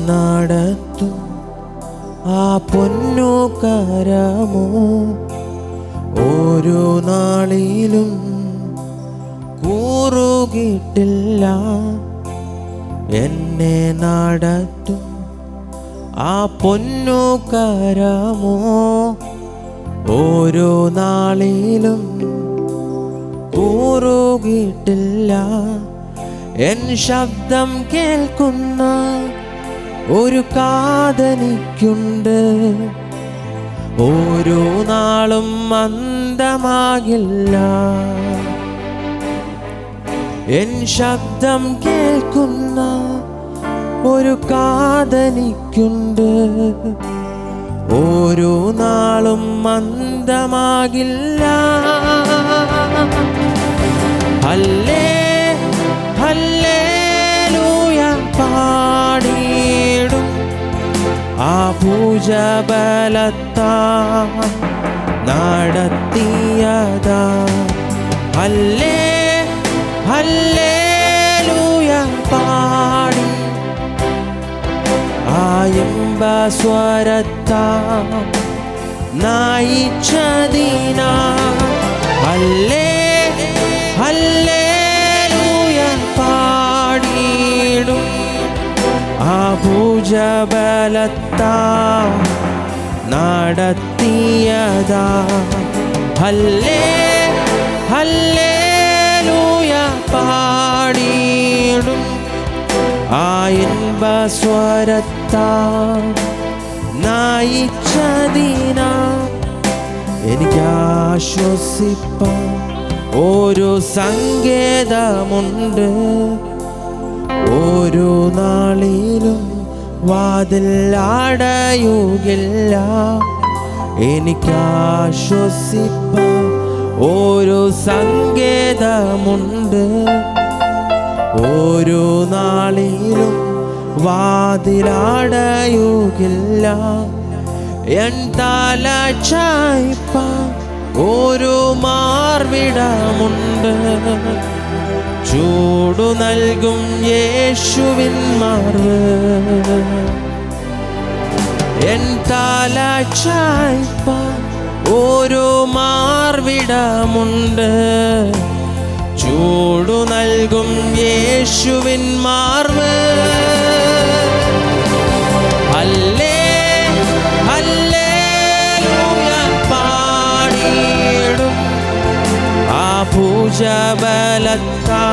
നടത്തും ആ പൊന്നു കരമോ ഓരോ നാളിലും കൂറുകിട്ടില്ല. എന്നെ നടത്തും ആ പൊന്നു കരമോ ഓരോ നാളിലും കൂറുകിട്ടില്ല. എൻ ശബ്ദം കേൾക്കുന്ന ഒരു കാതനിക്കുണ്ട്, ഓരോ നാളും മന്ദമാകില്ല. എൻ ശബ്ദം കേൾക്കുന്ന ഒരു കാതനിക്കുണ്ട്, ഓരോ നാളും മന്ദമാകില്ല. ഹല്ലേലൂയ പാടിയിടും ആ ഭുജബലത്താ നടത്തിയതാ. ഹല്ലേലൂയ പാടി ആ ഇമ്പസ്വരത്താ നയിച്ചതിനാ. ഹല്ലേലൂയ പാടിയിടും ആ ഭുജബലത്താ നടത്തിയതാ. ഹല്ലേലൂയ പാടിയിടും ആ ഇമ്പസ്വരത്താ നയിച്ചതിനാ. എനിക്ക് ആശ്വസിപ്പാൻ ഒരു സങ്കേതമുണ്ട്, ഓരോ നാളിലും വാതിൽ അടയുകില്ല. എനിക്ക് ആശ്വസിപ്പാൻ ഒരു സങ്കേതമുണ്ട്, ഓരോ നാളിലും വാതിലടയുകില്ല. എൻ തല ചായ്പാൻ ഒരു മാർവിടമുണ്ട്, ചൂടു നൽകും യേശുവിൻ മാർവ്. എൻ തല ചായ്പാൻ ഒരു മാർവിടമുണ്ട്, ചൂടു നൽകും യേശുവിൻ മാർവ്. ഹല്ലേലൂയ പാടിയിടും ആ ഭുജബലത്താ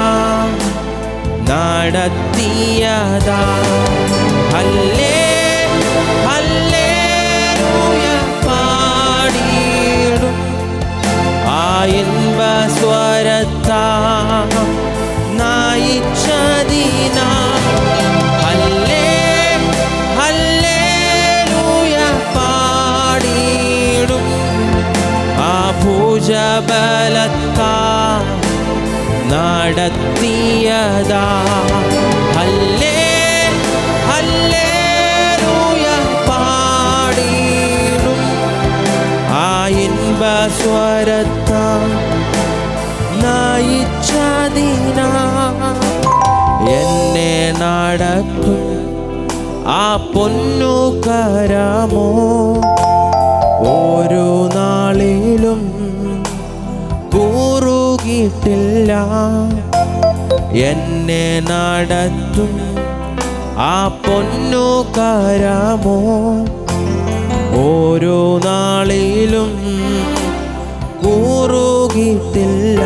നടത്തിയതാ. ഹല്ലേലൂയ പാടിയിടും ആ ഇമ്പസ്വരത്താ നയിച്ചതിനാ. ഹല്ലേലൂയ പാടിയിടും ആ ഭുജബലത്താ നടത്തിയതാ. ഹല്ലേലൂയ പാടിയിടും ആ ഇമ്പസ്വരത്താ നയിച്ചതിനാ. എന്നെ നടത്തും ആ പൊന്നു കരമോ ഓരോ നാളിലും കൂറുകിട്ടില്ല. എന്നെ നടത്തും ആ പൊന്നു കരമോ ഓരോ നാളിലും കൂറുകിട്ടില്ല.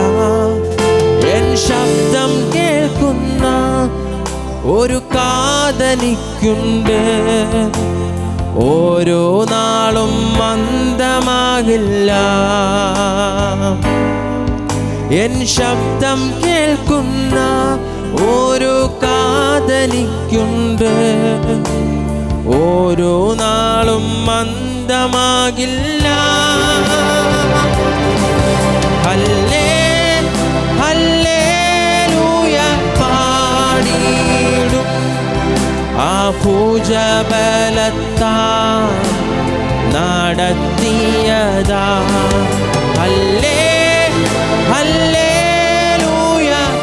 എൻ ശബ്ദം കേൾക്കുന്ന ഒരു കാതനിക്കുണ്ട്, ഓരോ നാളും മന്ദമാകില്ല. എൻ ശബ്ദം കേൾക്കുന്ന ഒരു കാതനിക്കുണ്ട്, ഓരോ നാളും മന്ദമാകില്ല. ഹല്ലേലൂയ പാടിയിടും ആ ഭുജബലത്താ നടത്തിയതാ. ഹല്ലേലൂയ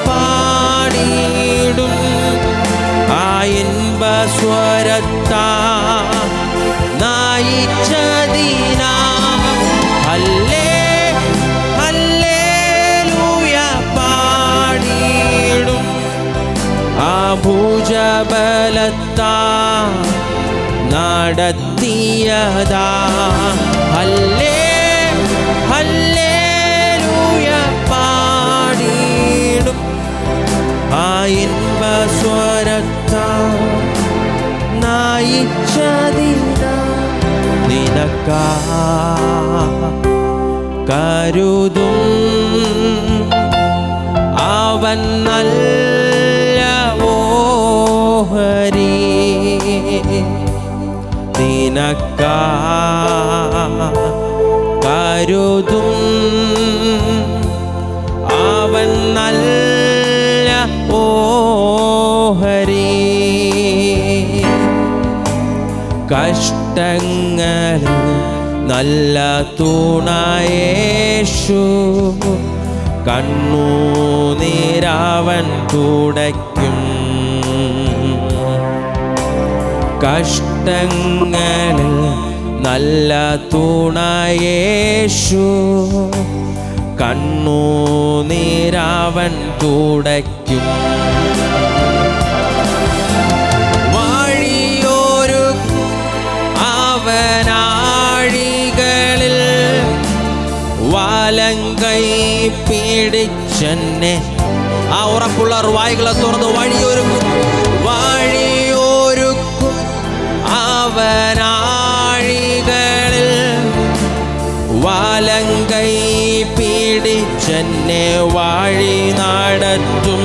പാടിയിടും ആ ഇമ്പസ്വരത്താ സ്വരത്താ നടത്തിയതാ. ഹല്ലേ ഹല്ലേലൂയ പാടിടും ആ ഇൻപ സ്വരത്താ നയിച്ചതിന നിനക്കാ കരുതും അവൻ നല്ല ഓഹരി നിനക്കാ കരുതും അവൻ നല്ല ഓഹരി. കഷ്ടങ്ങളിൽ നല്ല തുണയേശു കണ്ണുനീരവൻ തുടയ്ക്കും. കഷ്ടങ്ങളിൽ നല്ല തുണയേശു കണ്ണുനീരവൻ തുടയ്ക്കും. വഴിയൊരുക്കും അവനാഴികളിൽ വലങ്കൈ പിടിച്ചെന്നെ. ആ ഉറപ്പുള്ള വായികളെ തുറന്ന് വഴിയൊരുക്കും വഴിയൊരുക്കും അവനാഴികളിൽ വലങ്കൈ പിടിച്ചെന്നെ വഴി നടത്തും.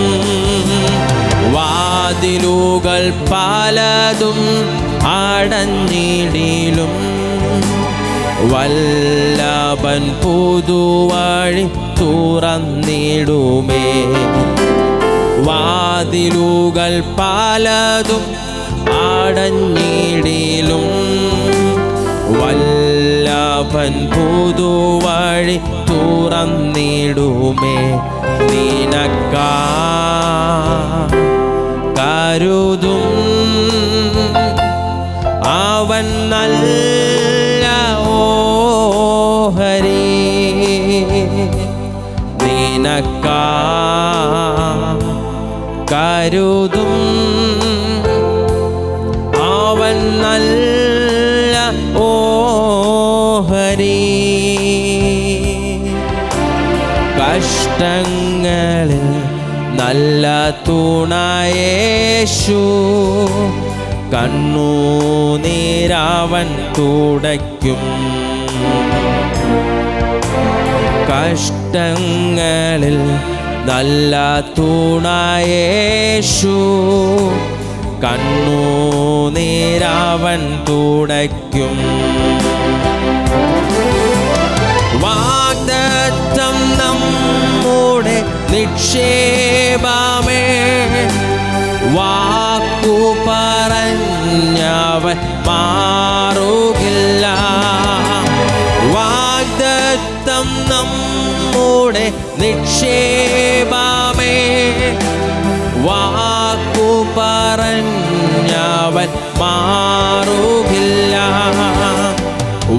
വാതിലുകൾ പലതും അടഞ്ഞിടിലും വല്ലഭൻ പുതുവഴി തുറന്നിടുമേ. വാതിലുകൾ പലതും അടഞ്ഞിടിലും വല്ലഭൻ പുതുവഴി തുറന്നിടുമേ. നിനക്കാ കരുതും അവൻ നല്ല ഓഹരി നിനക്കാ കരുതും അവൻ നല്ല ഓഹരി. കഷ്ടങ്ങളിൽ നല്ല തുണയേശു കണ്ണുനീരവൻ തുടയ്ക്കും. കഷ്ടങ്ങളിൽ നല്ല തുണയേശു കണ്ണുനീരവൻ തുടയ്ക്കും. വാഗ്ദത്തം നമ്മുടെ നിക്ഷേപമേ വാക്കു പറഞ്ഞവൻ മാറുകില്ല. വാഗ്ദത്തം നമ്മുടെ നിക്ഷേപമേ വാക്കു പറഞ്ഞവൻ മാറുകില്ല.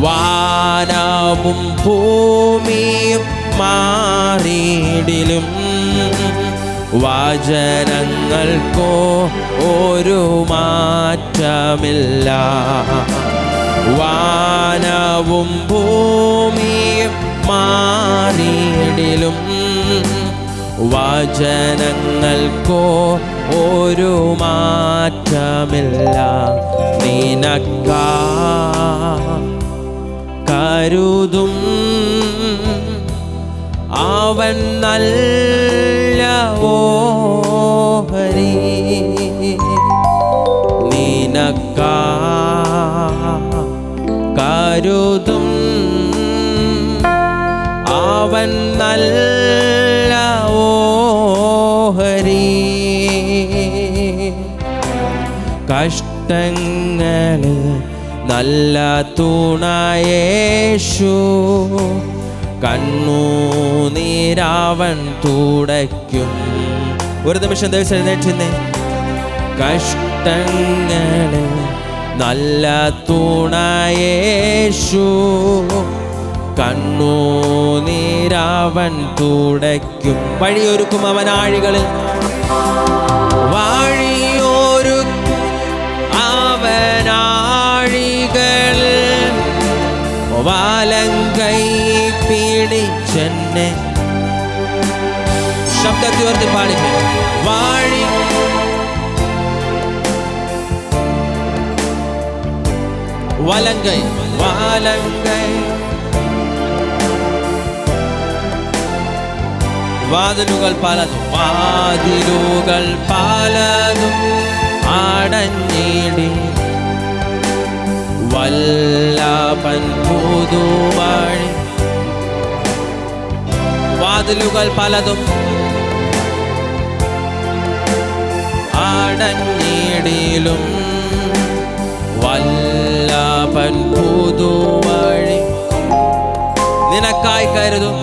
വാനവും ഭൂമിയും മാറിയിടിലും വചനങ്ങൾക്കോ ഒരു മാറ്റമില്ല. വാനവും ഭൂമിയും മാറിയിടിലും വചനങ്ങൾക്കോ ഒരു മാറ്റമില്ല. നിനക്കാ കരുതും അവൻ നല്ല ഓഹരി നിനക്കാ കരുതും അവൻ നല്ല ഓഹരി. കഷ്ടങ്ങളിൽ നല്ല തുണയേശു കണ്ണുനീരവൻ തുടയ്ക്കും. ഒരു നിമിഷം ദിവസം എഴുന്നേറ്റിരുന്നേ. കഷ്ടങ്ങളിൽ നല്ല തുണയേശു കണ്ണുനീരവൻ തുടയ്ക്കും. വഴിയൊരുക്കും അവനാഴികളിൽ വഴിയൊരുക്കും വലങ്കൈ പിടിച്ചെന്നെ. ശബ്ദത്തിൽ ഉയർത്തി പാടിപ്പോ. വഴി വലങ്കൈ വലങ്കൈ. വാതിലുകൾ പലതും അടഞ്ഞിടി. വല്ലഭൻ പുതുവഴി. വാതിലുകൾ പലതും അടഞ്ഞിടിലും വല്ലഭൻ പുതുവഴി നിനക്കായി കരുതും.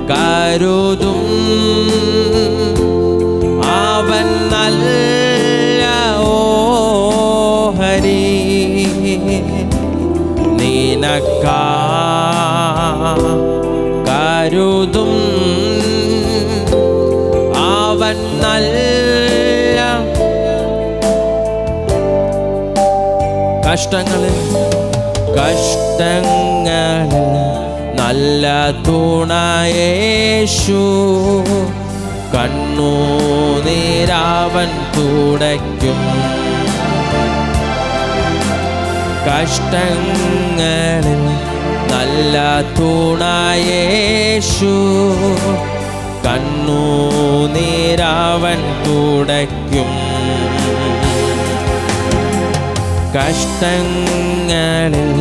കരുതും അവൻ നല്ല ഓഹരി. കരുതും അവൻ നല്ല. കഷ്ടങ്ങളിൽ നല്ല തുണയേശു. കണ്ണുനീരവൻ തുടയ്ക്കും. കഷ്ടങ്ങളിൽ നല്ല തുണയേശു. കണ്ണുനീരവൻ തുടയ്ക്കും. കഷ്ടങ്ങളിൽ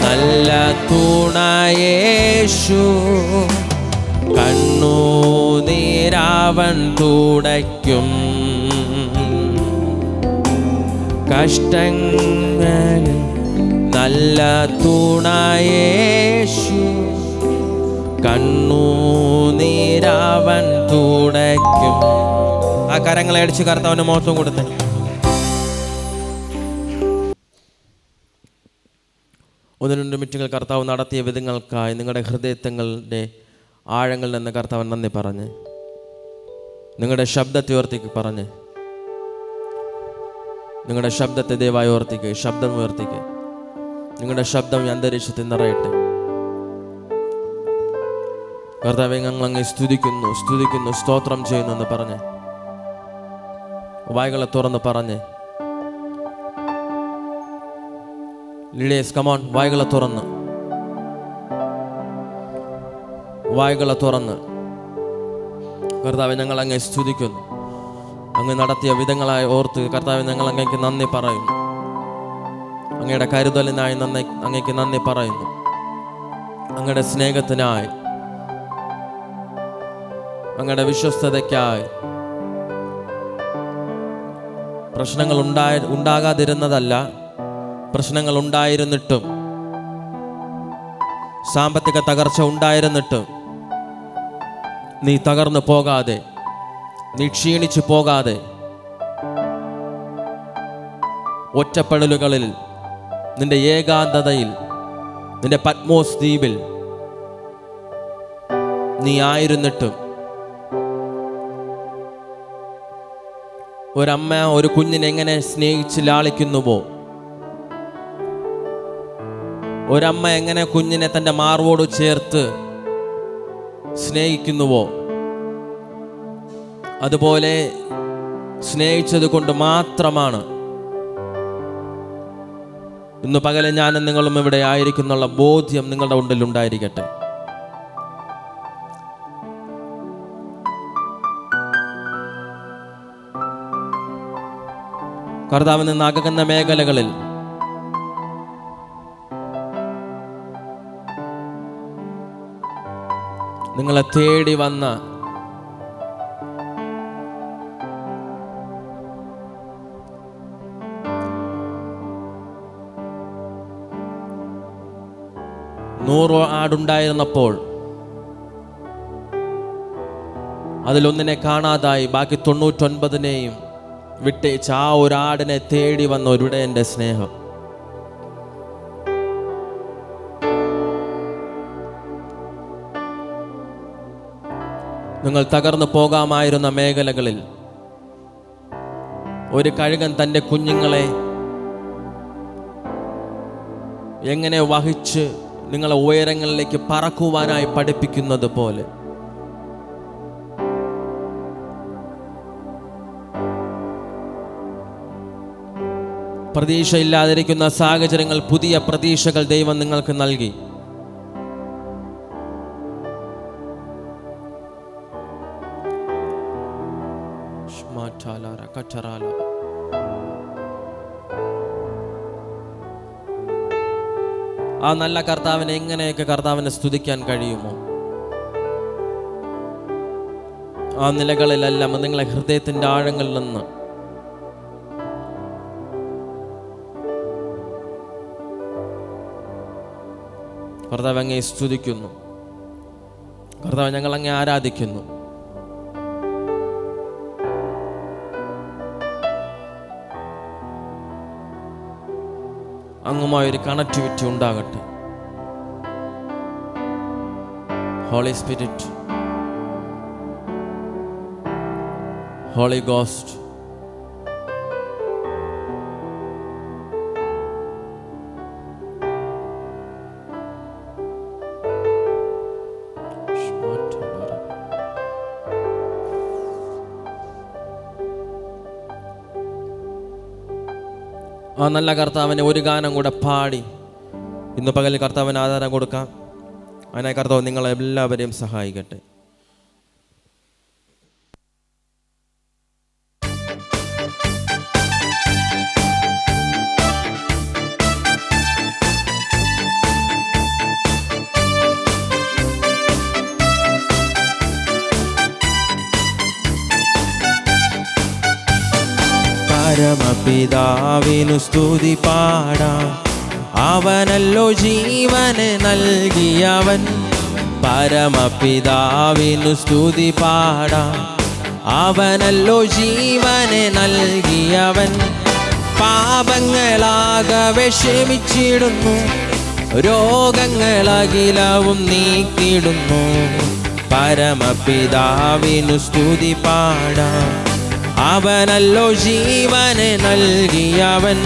നല്ല തുണയേശു. കണ്ണുനീരവൻ തുടയ്ക്കും. കഷ്ടങ്ങളിൽ നല്ല തുണയേശു. കണ്ണുനീരവൻ തുടയ്ക്കും. ആ കരങ്ങളെ അടിച്ച് കർത്താവിന് മഹത്വം കൊടുത്തേ. ഒന്ന് രണ്ട് മിനിറ്റുകൾ കർത്താവ് നടത്തിയ വിധങ്ങൾക്കായി നിങ്ങളുടെ ഹൃദയങ്ങളുടെ ആഴങ്ങളിൽ നിന്ന് കർത്താവ് നന്ദി പറഞ്ഞ് നിങ്ങളുടെ ശബ്ദത്തെ ഉയർത്തിക്ക് പറഞ്ഞ് നിങ്ങളുടെ ശബ്ദത്തെ ദയവായി ഉയർത്തിക്ക്. ശബ്ദം ഉയർത്തിക്ക്. നിങ്ങളുടെ ശബ്ദം അന്തരീക്ഷത്തിൽ നിറയട്ടെ. കർത്താവെ, ഞങ്ങൾ അങ്ങ് സ്തുതിക്കുന്നു, സ്തോത്രം ചെയ്യുന്നു എന്ന് പറഞ്ഞ് വായ്കളെ തുറന്ന് പറഞ്ഞ് ലീഡേഴ്സ് കമോൺ, വായ്കളെ തുറന്ന് കർത്താവെ, ഞങ്ങൾ അങ്ങേ സ്തുതിക്കുന്നു. അങ്ങ് നടത്തിയ വിധങ്ങളായി ഓർത്ത് കർത്താവെ, ഞങ്ങൾ അങ്ങേക്ക് നന്ദി പറയുന്നു. അങ്ങയുടെ കരുതലിനായി അങ്ങേക്ക് നന്ദി പറയുന്നു. അങ്ങയുടെ സ്നേഹത്തിനായി, അങ്ങയുടെ വിശ്വസ്തതയ്ക്കായി. പ്രശ്നങ്ങൾ ഉണ്ടാകാതിരുന്നതല്ല, പ്രശ്നങ്ങൾ ഉണ്ടായിരുന്നിട്ടും, സാമ്പത്തിക തകർച്ച ഉണ്ടായിരുന്നിട്ടും നീ തകർന്നു പോകാതെ, നീ ക്ഷീണിച്ചു പോകാതെ, ഒറ്റപ്പെടലുകളിൽ, നിന്റെ ഏകാന്തതയിൽ, നിന്റെ പത്മോസ് ദ്വീപിൽ നീ ആയിരുന്നിട്ടും ഒരമ്മ ഒരു കുഞ്ഞിനെ എങ്ങനെ സ്നേഹിച്ച് ലാളിക്കുന്നുവോ, ഒരമ്മ എങ്ങനെ കുഞ്ഞിനെ തൻ്റെ മാർവോട് ചേർത്ത് സ്നേഹിക്കുന്നുവോ, അതുപോലെ സ്നേഹിച്ചത് കൊണ്ട് മാത്രമാണ് ഇന്ന് പകലെ ഞാനും നിങ്ങളും ഇവിടെ ആയിരിക്കുന്നുള്ള ബോധ്യം നിങ്ങളുടെ ഉള്ളിൽ ഉണ്ടായിരിക്കട്ടെ. കർത്താവിൽ നിന്ന് അകന്ന മേഖലകളിൽ നിങ്ങളെ തേടി വന്ന നൂറ് ആടുണ്ടായിരുന്നപ്പോൾ അതിലൊന്നിനെ കാണാതായി, ബാക്കി 99നെയും വിട്ടേച്ച് ആ ഒരാടിനെ തേടി വന്ന ഒരുടേന്റെ സ്നേഹം. നിങ്ങൾ തകർന്നു പോകാമായിരുന്ന മേഖലകളിൽ ഒരു കഴുകൻ തൻ്റെ കുഞ്ഞുങ്ങളെ എങ്ങനെ വഹിച്ച് നിങ്ങളെ ഉയരങ്ങളിലേക്ക് പറക്കുവാനായി പഠിപ്പിക്കുന്നത് പോലെ പ്രതീക്ഷയില്ലാതിരിക്കുന്ന സാഹചര്യങ്ങൾ പുതിയ പ്രതീക്ഷകൾ ദൈവം നിങ്ങൾക്ക് നൽകി. ആ നല്ല കർത്താവിനെ എങ്ങനെയൊക്കെ കർത്താവിനെ സ്തുതിക്കാൻ കഴിയുമോ? ആ നിലകളിലെല്ലാം നിങ്ങളെ ഹൃദയത്തിന്റെ ആഴങ്ങളിൽ നിന്ന് കർത്താവ് അങ്ങേ സ്തുതിക്കുന്നു. കർത്താവ് ഞങ്ങൾ അങ്ങേ ആരാധിക്കുന്നു. അങ്ങുമായൊരു കണക്ടിവിറ്റി ഉണ്ടാകട്ടെ. ഹോളി സ്പിരിറ്റ്, ഹോളി ഗോസ്റ്റ്, ആ നല്ല കർത്താവിനെ ഒരു ഗാനം കൂടെ പാടി ഇന്ന് പകൽ കർത്താവിന് ആദരം കൊടുക്കാം. അതിനായി കർത്താവ് നിങ്ങളെല്ലാവരെയും സഹായിക്കട്ടെ. പരമപിതാവിനു സ്തുതി പാടാം, അവനല്ലോ ജീവന് നൽകിയവൻ. പരമപിതാവിനു സ്തുതി പാടാം, അവനല്ലോ ജീവന് നൽകിയവൻ. പാപങ്ങളാകവെ ക്ഷമിച്ചിടുന്നു, രോഗങ്ങളകിലവും നീക്കിടുന്നു. പരമപിതാവിനു സ്തുതി പാടാം, അവനല്ലോ ജീവന് നൽകിയവൻ.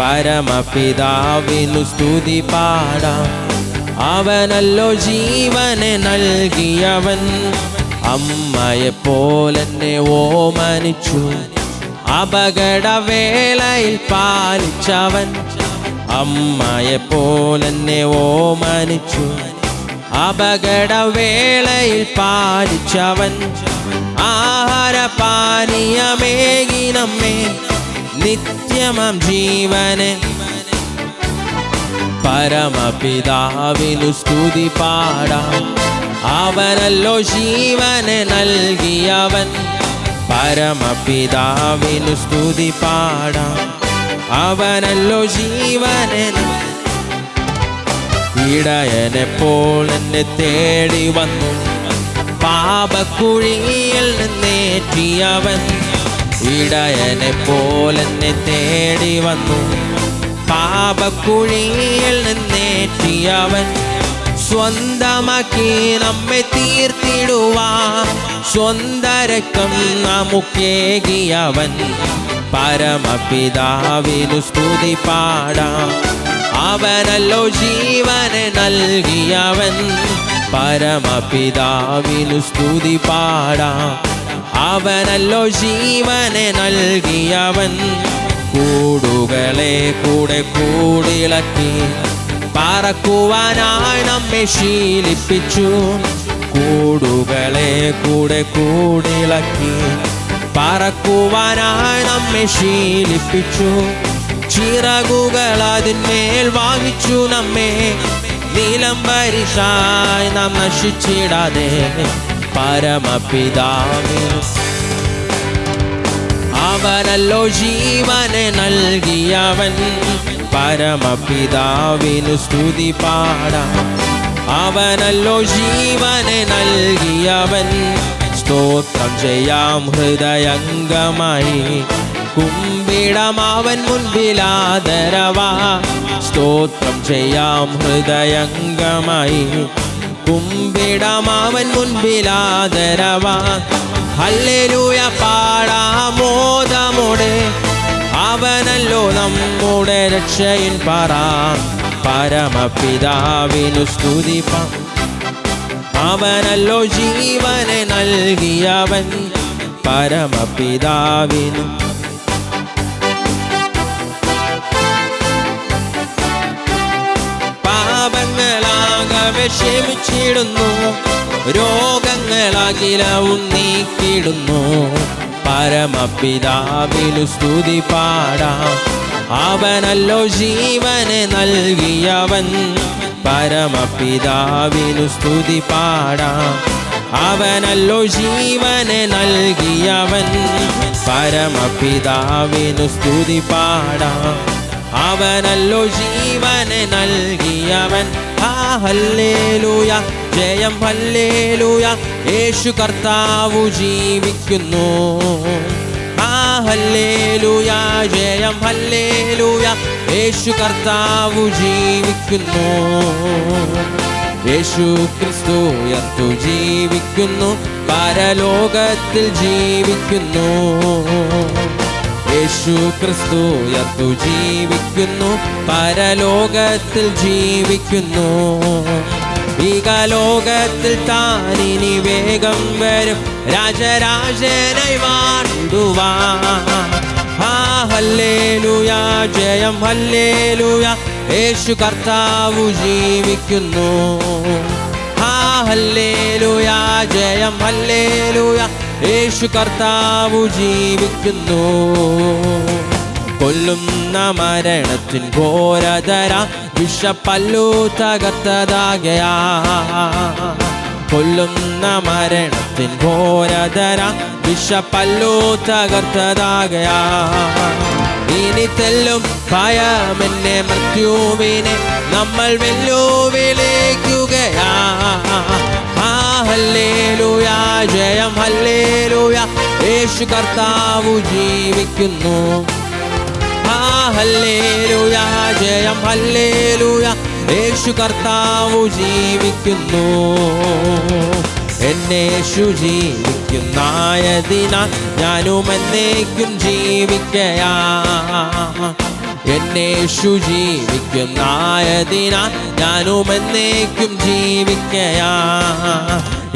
പരമപിതാവിനു സ്തുതി പാടാം, അവനല്ലോ ജീവന് നൽകിയവൻ. അമ്മയെപ്പോലെന്നെ ഓമനിച്ചു, അപകടവേളയിൽ പാലിച്ചവൻ. അമ്മയെപ്പോലെന്നെ ഓമനിച്ചു, അപകടവേളയിൽ പാലിച്ചവൻ. ആഹാരപാനീയമേകി നമ്മെ നിത്യമം ജീവന്. പരമപിതാവിനു സ്തുതി പാടാം, അവനല്ലോ ജീവന് നൽകിയവൻ. പരമപിതാവിനു സ്തുതി പാടാം, അവനല്ലോ ജീവന്. ഇടയനെപ്പോൾ എന്നെ തേടി വന്നു, പാപക്കുഴിയിൽ നിന്നേറ്റിയവൻ. ഇടയനെപ്പോലെന്നെ തേടി വന്നു, പാപക്കുഴിയിൽ നിന്നേറ്റിയവൻ. സ്വന്തമാക്കി നമ്മെ തീർത്തിടുവാൻ സ്വന്തരക്കം നമുക്കേകിയവൻ. പരമപിതാവിനു സ്തുതി പാടാം, അവനല്ലോ ജീവന് നൽകിയവൻ. പരമപിതാവിനു സ്തുതി പാടാം, അവനല്ലോ ജീവന് നൽകിയവൻ. കൂടുകളെ കൂടെ കൂടിളക്കി പറക്കുവാനായി നമ്മെ ശീലിപ്പിച്ചു. കൂടുകളെ കൂടെ കൂടിളക്കി പറക്കുവാനായി നമ്മെ ശീലിപ്പിച്ചു. ചിറകുകൾ അതിന്മേൽ വാങ്ങിച്ചു നമ്മെ, നീലം പരിശായി നാം നശിച്ചിടാതെ. പരമപിതാവിനു അവനല്ലോ ജീവന് നൽകിയവൻ. പരമപിതാവിനു സ്തുതി പാടാം, അവനല്ലോ ജീവന് നൽകിയവൻ. സ്തോത്രം ചെയ്യാം ഹൃദയംഗമായി, കുമ്പിടം അവൻ മുൻപിലാദരവാ. സ്തോത്രം ചെയ്യാം ഹൃദയംഗമായി, കുമ്പിടം അവൻ മുൻപിലാദരവാ. ഹല്ലേലൂയ പാടാമോദമോടെ, അവനല്ലോ നമ്മുടെ രക്ഷയിൻ പറ. പരമപിതാവിനു സ്തുതി അവനല്ലോ ജീവനെ നൽകിയവൻ പരമപിതാവിനു പാപങ്ങളാകവെ ക്ഷമിച്ചിടുന്നു രോഗങ്ങളാകിലവും നീക്കിടുന്നു പരമപിതാവിനു സ്തുതി പാടാം അവനല്ലോ ജീവനെ നൽകിയവൻ പരമപിതാവിനു സ്തുതി പാടാം അവനല്ലോ ജീവനെ നൽകിയവൻ പരമപിതാവിനു സ്തുതി പാടാം അവനല്ലോ ജീവനെ നൽകിയവൻ ഹല്ലേലൂയ ജയം ഹല്ലേലൂയ യേശു കർത്താവു ജീവിക്കുന്നു ഹല്ലേലൂയ ജയം ഹല്ലേലൂയ യേശു കർത്താവു ജീവിക്കുന്നു യേശു ക്രിസ്തു ഉയർത്തു ജീവിക്കുന്നു പരലോകത്തിൽ ജീവിക്കുന്നു യേശു ക്രിസ്തു ഉയർത്തു ജീവിക്കുന്നു പരലോകത്തിൽ ജീവിക്കുന്നു ഇഹലോകത്തിൽ താനിനി വേഗം വരും രാജരാജനായി വാണിടുവാൻ ഹല്ലേലൂയ ജയം ഹല്ലേലൂയ യേശു കർത്താവു ജീവിക്കുന്നു ഹല്ലേലൂയ ജയം ഹല്ലേലൂയ യേശു കർത്താവു ജീവിക്കുന്നു കൊല്ലുന്ന മരണത്തിൻ ഘോരതര വിഷപ്പല്ലു തകർത്തതാകയാ കൊല്ലുന്ന മരണത്തിൻ ഘോരതര വിഷപ്പല്ലു തകർത്തതാകയാ ഇനി തെല്ലും ഭയമെന്നെ മൃത്യുവിനെ നമ്മൾ വെല്ലുവിളിക്കുകയാ ഹല്ലേലൂയ ജയം ഹല്ലേലൂയ യേശു കർത്താവു ജീവിക്കുന്നു ഹല്ലേലൂയ ജയം ഹല്ലേലൂയ യേശു കർത്താവു ജീവിക്കുന്നു എന്നേശു ജീവിക്കുന്നായതിനാൽ ഞാനും എന്നേക്കും ജീവിക്കയാ എന്നേശു ജീവിക്കുന്നായതിനാൽ ഞാനും എന്നേക്കും ജീവിക്കയാ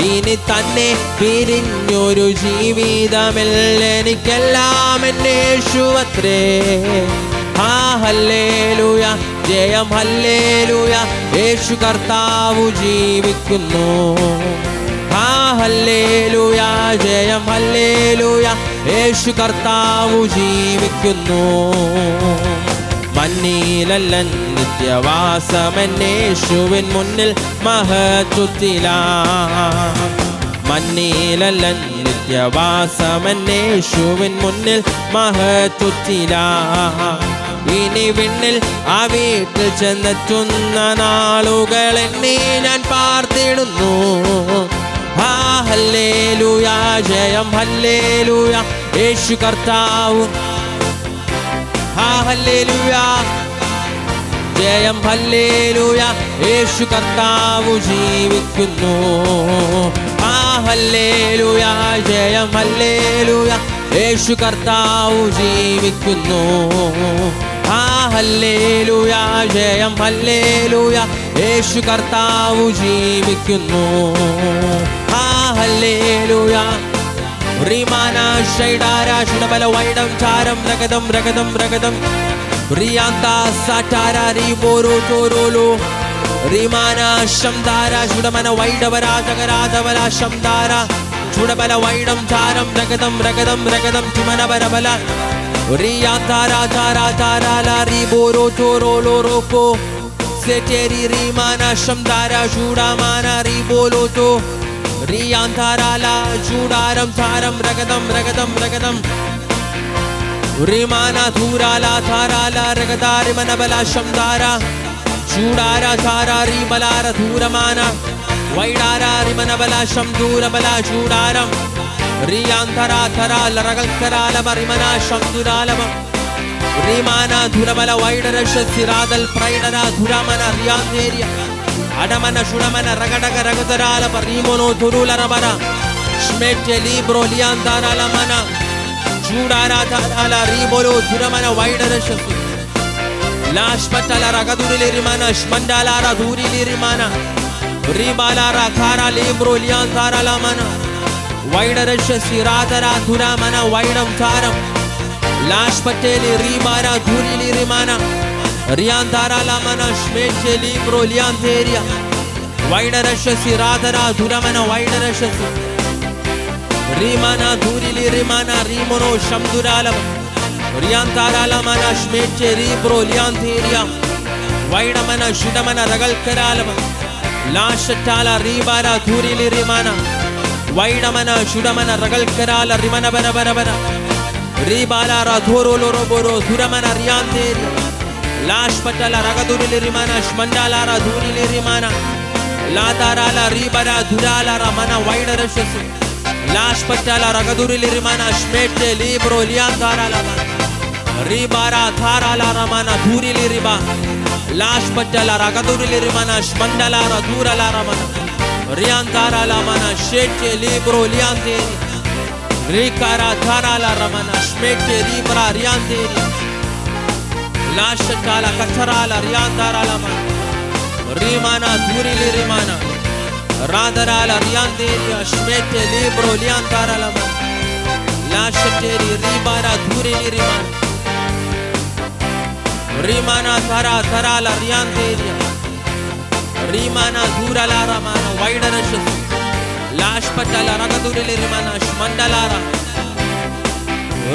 ഇനി തന്നെ പിരിഞ്ഞൊരു ജീവിതമില്ല എനിക്കെല്ലാം എന്നേശു അത്രേ ഹല്ലേലൂയ ജയം ഹല്ലേലൂയ യേശു കർത്താവു ജീവിക്കുന്നു ഹല്ലേലൂയ ജയം ഹല്ലേലൂയ യേശു കർത്താവു ജീവിക്കുന്നു മന്നീലല്ല നിത്യവാസമെന്നേശുവിൻ മുന്നിൽ മഹത്വത്തിലാ മന്നീലല്ല നിത്യവാസമെന്നേശുവിൻ മുന്നിൽ മഹത്വത്തിലാ ഇനി വിണ്ണിൽ ആ വീട്ടിൽ ചെന്നെത്തുന്ന നാളുകൾ എന്നെ ഞാൻ പാർത്തിടുന്നു ഹല്ലേലൂയ ജയം ഹല്ലേലൂയ യേശു കർത്താവ് ഹല്ലേലൂയ ജയം ഹല്ലേലൂയ യേശു കർത്താവു ജീവിക്കുന്നു ഹല്ലേലൂയ ജയം ഹല്ലേലൂയ യേശു കർത്താവു ജീവിക്കുന്നു ഹല്ലേലൂയ ജയം ഹല്ലേലൂയ യേശു കർത്താവു ജീവിക്കുന്നു ഹല്ലേലൂയ റിമാന ഷൈഡാര ശുഡബല വൈഡം ചാരം രഗതം രഗതം രഗതം റിയാന്ത സാറ്റാര റിബോരോ ചോരോലോ റിമാന ശംദാര ശുഡമന വൈഡവരാജകരാജവല ശംദാര ശുഡബല വൈഡം ചാരം രഗതം രഗതം രഗതം ചുമനബരബല റിയാന്താര ചാര ചാരാല റിബോരോ ചോരോലോ റോപ്പോ സെറ്റേരി റിമാന ശംദാര ശുഡമാന റിബോലോ ചോ റിയാന്താരാല ചൂടാരം ചാരം രഗതം രഗതം രഗതം റിമാന ധൂരാല ധാരാല രഗതാരിമനബല ശംദാര ചൂടാര ധാര റിമലാര ധൂരമാന വൈഡാര റിമനബല ശംദൂരബല ചൂടാരം റിയാന്തര ധരാല രഗൽക്കരാല റിമന ശംദുരാലമ റിമാന ധുരബല വൈഡര ശിരാദൽ പ്രൈഡര ധുരമന റിയാന്തേരിയ അടമന ശുണമന രഗടക രഗതരാല പരീമോനോ ധുരുല രമന സ്മെറ്റ് ലീബ്രോ ലിയാന്താരാല മന ചൂടാരാ ധാരാല റീബോലോ ധുരമന വൈഡര ശസ്തു Lashpatalara Gadurilimana, Shmandalara Durilimana, Ribalara Kara Libro Liantara Lamana, Wider Siratara Turamana, Widam Taram, Lashpateli Ribara Durilimana, Riantara Lamana, Shmeche Libro Lianteria, Wider Siratara Turamana, Wider Rimana Durilimana, Rimono Shamduralam. Riantara lamana shmeche ribro lianteria Vaidamana shidamana ragal karalama Lashatala ribara dhurili rimana Vaidamana shidamana ragal karala rimana bana bana bana Ribala radhoro loroboro dhuramana rianteria Lashpatala ragadurili rimana shmandala radhurili rimana Latarala ribara dhurala ramana Vaidarashasi Lashpatala ragadurili rimana shmeche libro liantara lamana Ribara Tharala Ramana Dhurili Riba Lashpatala Ragadurili Rimana Shmandala Radurala Ramana Riantara Lamana Sheche Libro Lianteri Rikara Tharala Ramana Shmeche Ribra Rianteri Lashatala Kacharala Riantara Lamana Rimana Dhurili Rimana Radarala Rianteri Shmeche Libro Liantara Lamana Lashateri Ribara Dhurili Rimana Rimana Thara Tharala Rianteria Rimana Dhurala Ramana Vaidarashas Lashpatala Ragadurili Rimana Shmandalara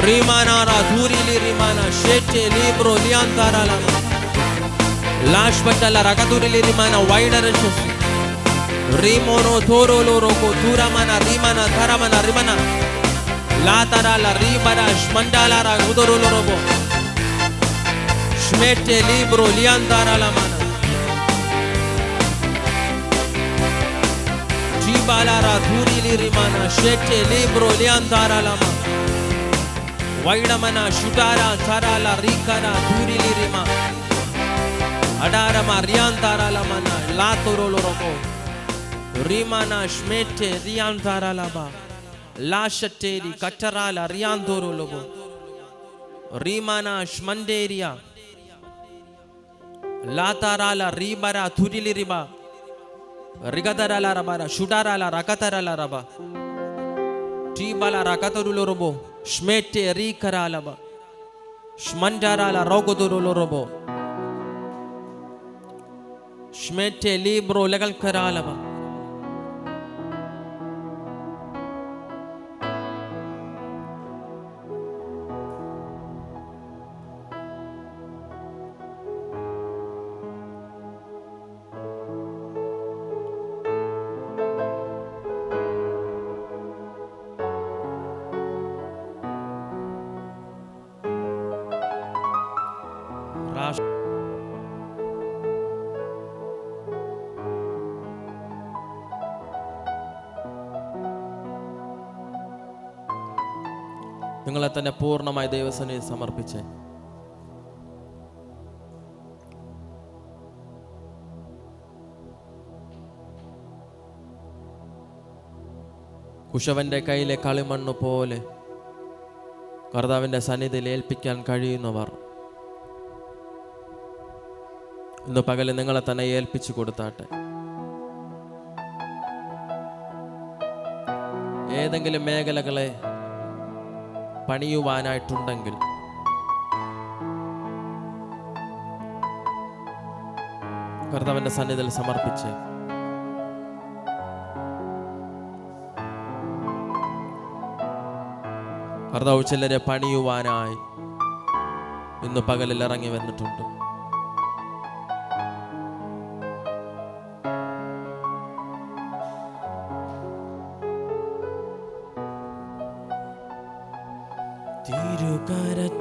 Rimana Dhurili Rimana Sheche Libro Liantara Lama Lashpatala Ragadurili Rimana Vaidarashas Rimono Thoro Loroko Thuramana Rimana Tharamana Rimana Latarala Ribara Shmandalara Udoro Lorobo Shmete libro liantara lamana Jibalara dhurili rimana Shete libro liantara lama Vaidamana shutara tharala rikara dhurili rima Adarama riantara lamana Latoro loroko Rimana shmete riantara laba Lashateri katarala riantoro lobo Rimana shmanderia Latarala ribara thurili riba Rigadarala rabara shudarala rakatarala raba Tibala rakatarulo robo Shmete rikaralaba Shmandarala rogodurulo robo Shmete libro legal karalaba നിങ്ങളെ തന്നെ പൂർണ്ണമായി ദൈവസന്നിധിയിൽ സമർപ്പിച്ച് കുശവന്റെ കയ്യിലെ കളിമണ്ണ് പോലെ കർത്താവിന്റെ സന്നിധിയിൽ ഏൽപ്പിക്കാൻ കഴിയുന്നവർ ഇന്ന് പകല് നിങ്ങളെ തന്നെ ഏൽപ്പിച്ചു കൊടുത്താട്ടെ. ഏതെങ്കിലും മേഖലകളെ പണിയുവാനായിട്ടുണ്ടെങ്കിൽ കർത്താവിന്റെ സന്നിധിയിൽ സമർപ്പിച്ച് കർത്താവ് ചിലരെ പണിയുവാനായി ഇന്ന് പകലിൽ ഇറങ്ങി വന്നിട്ടുണ്ട്.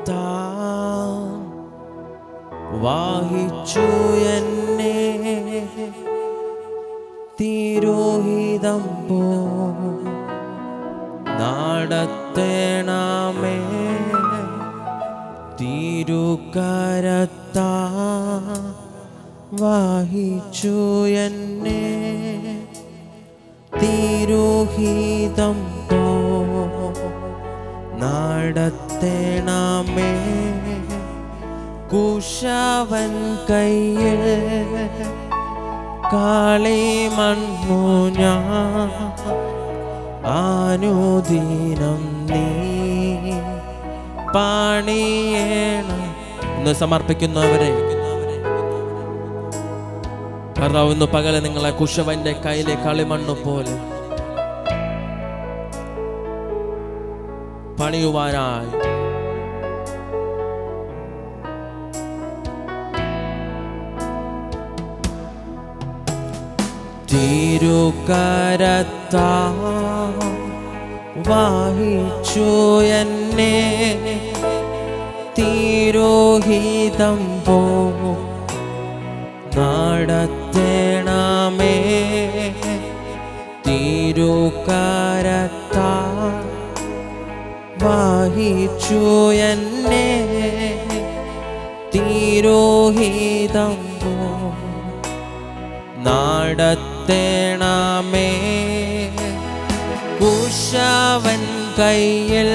തിരുകരത്താൽ വാഹിച്ചു എന്നെ തിരുഹിതം പോ നടത്തേണമേ. തിരുകരത്താൽ വാഹിച്ചു എന്നെ തിരുഹിതം പോ നടത്തേണമേ. കുശവൻ കയ്യിൽ കളിമണ്ണു ഞാൻ അനുദിനം നീ പണിയേണം. ഇന്ന് സമർപ്പിക്കുന്നവരെ കർത്താവ് ഇന്ന് പകല് നിങ്ങളെ കുശവന്റെ കയ്യിലെ കളിമണ്ണു പോലെ പണിയുവാനായി തിരുകരത്താ വഹിച്ചു എന്നെ തിരോഹിതം പോ നടത്തേണമേ. തിരുകരത്താ വഹിച്ചു എന്നെ തിരോഹിതം പോ നടത്തേണമേ. കുശവൻ കയ്യിൽ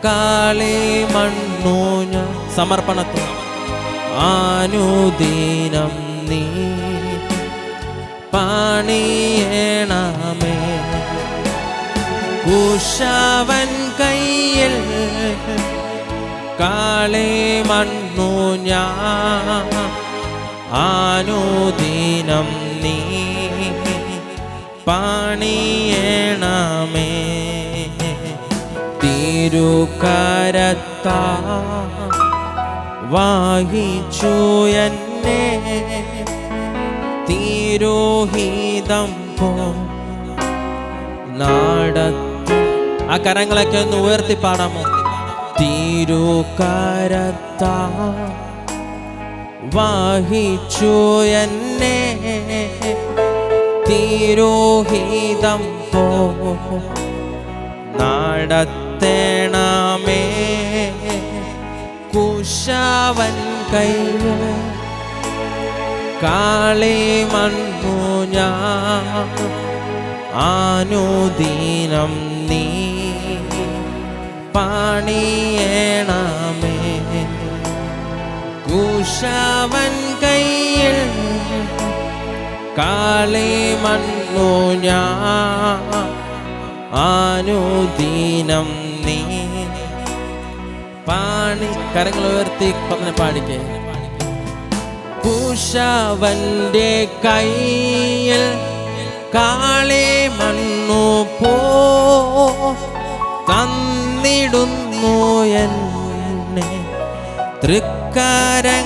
കളിമണ്ണു ഞാൻ സമർപ്പണത്തിൽ അനുദിനം നീ പണിയേണമേ. കുശവൻ കയ്യിൽ കളിമണ്ണു ഞാൻ അനുദിനം നീ പണിയേണമേ. തിരുകരത്താ വഹിച്ചു എന്നെ തിരോഹിതം പോ നടത്തും. ആ കരങ്ങളൊക്കെ ഒന്ന് ഉയർത്തി പാടാമോ? തിരുകരത്താ വഹിച്ചു എന്നെ തിരോഹിതം പോ നടത്തേണമേ. കുശവൻ കയ്യിൽ കളിമണ്ണു ഞാൻ അനുദിനം നീ പണിയേണമേ. കുശവൻ കയ്യിൽ കളിമണ്ണു ഞാൻ അനുദിനം നീ പണി. കരങ്ങൾ ഉയർത്തി പറഞ്ഞ് പാടിക്കേ. കുശവന്റെ കയ്യിൽ കളിമണ്ണു പോ തന്നിടുന്നു എന്നെ തൃക്കരങ്ങളിൽ.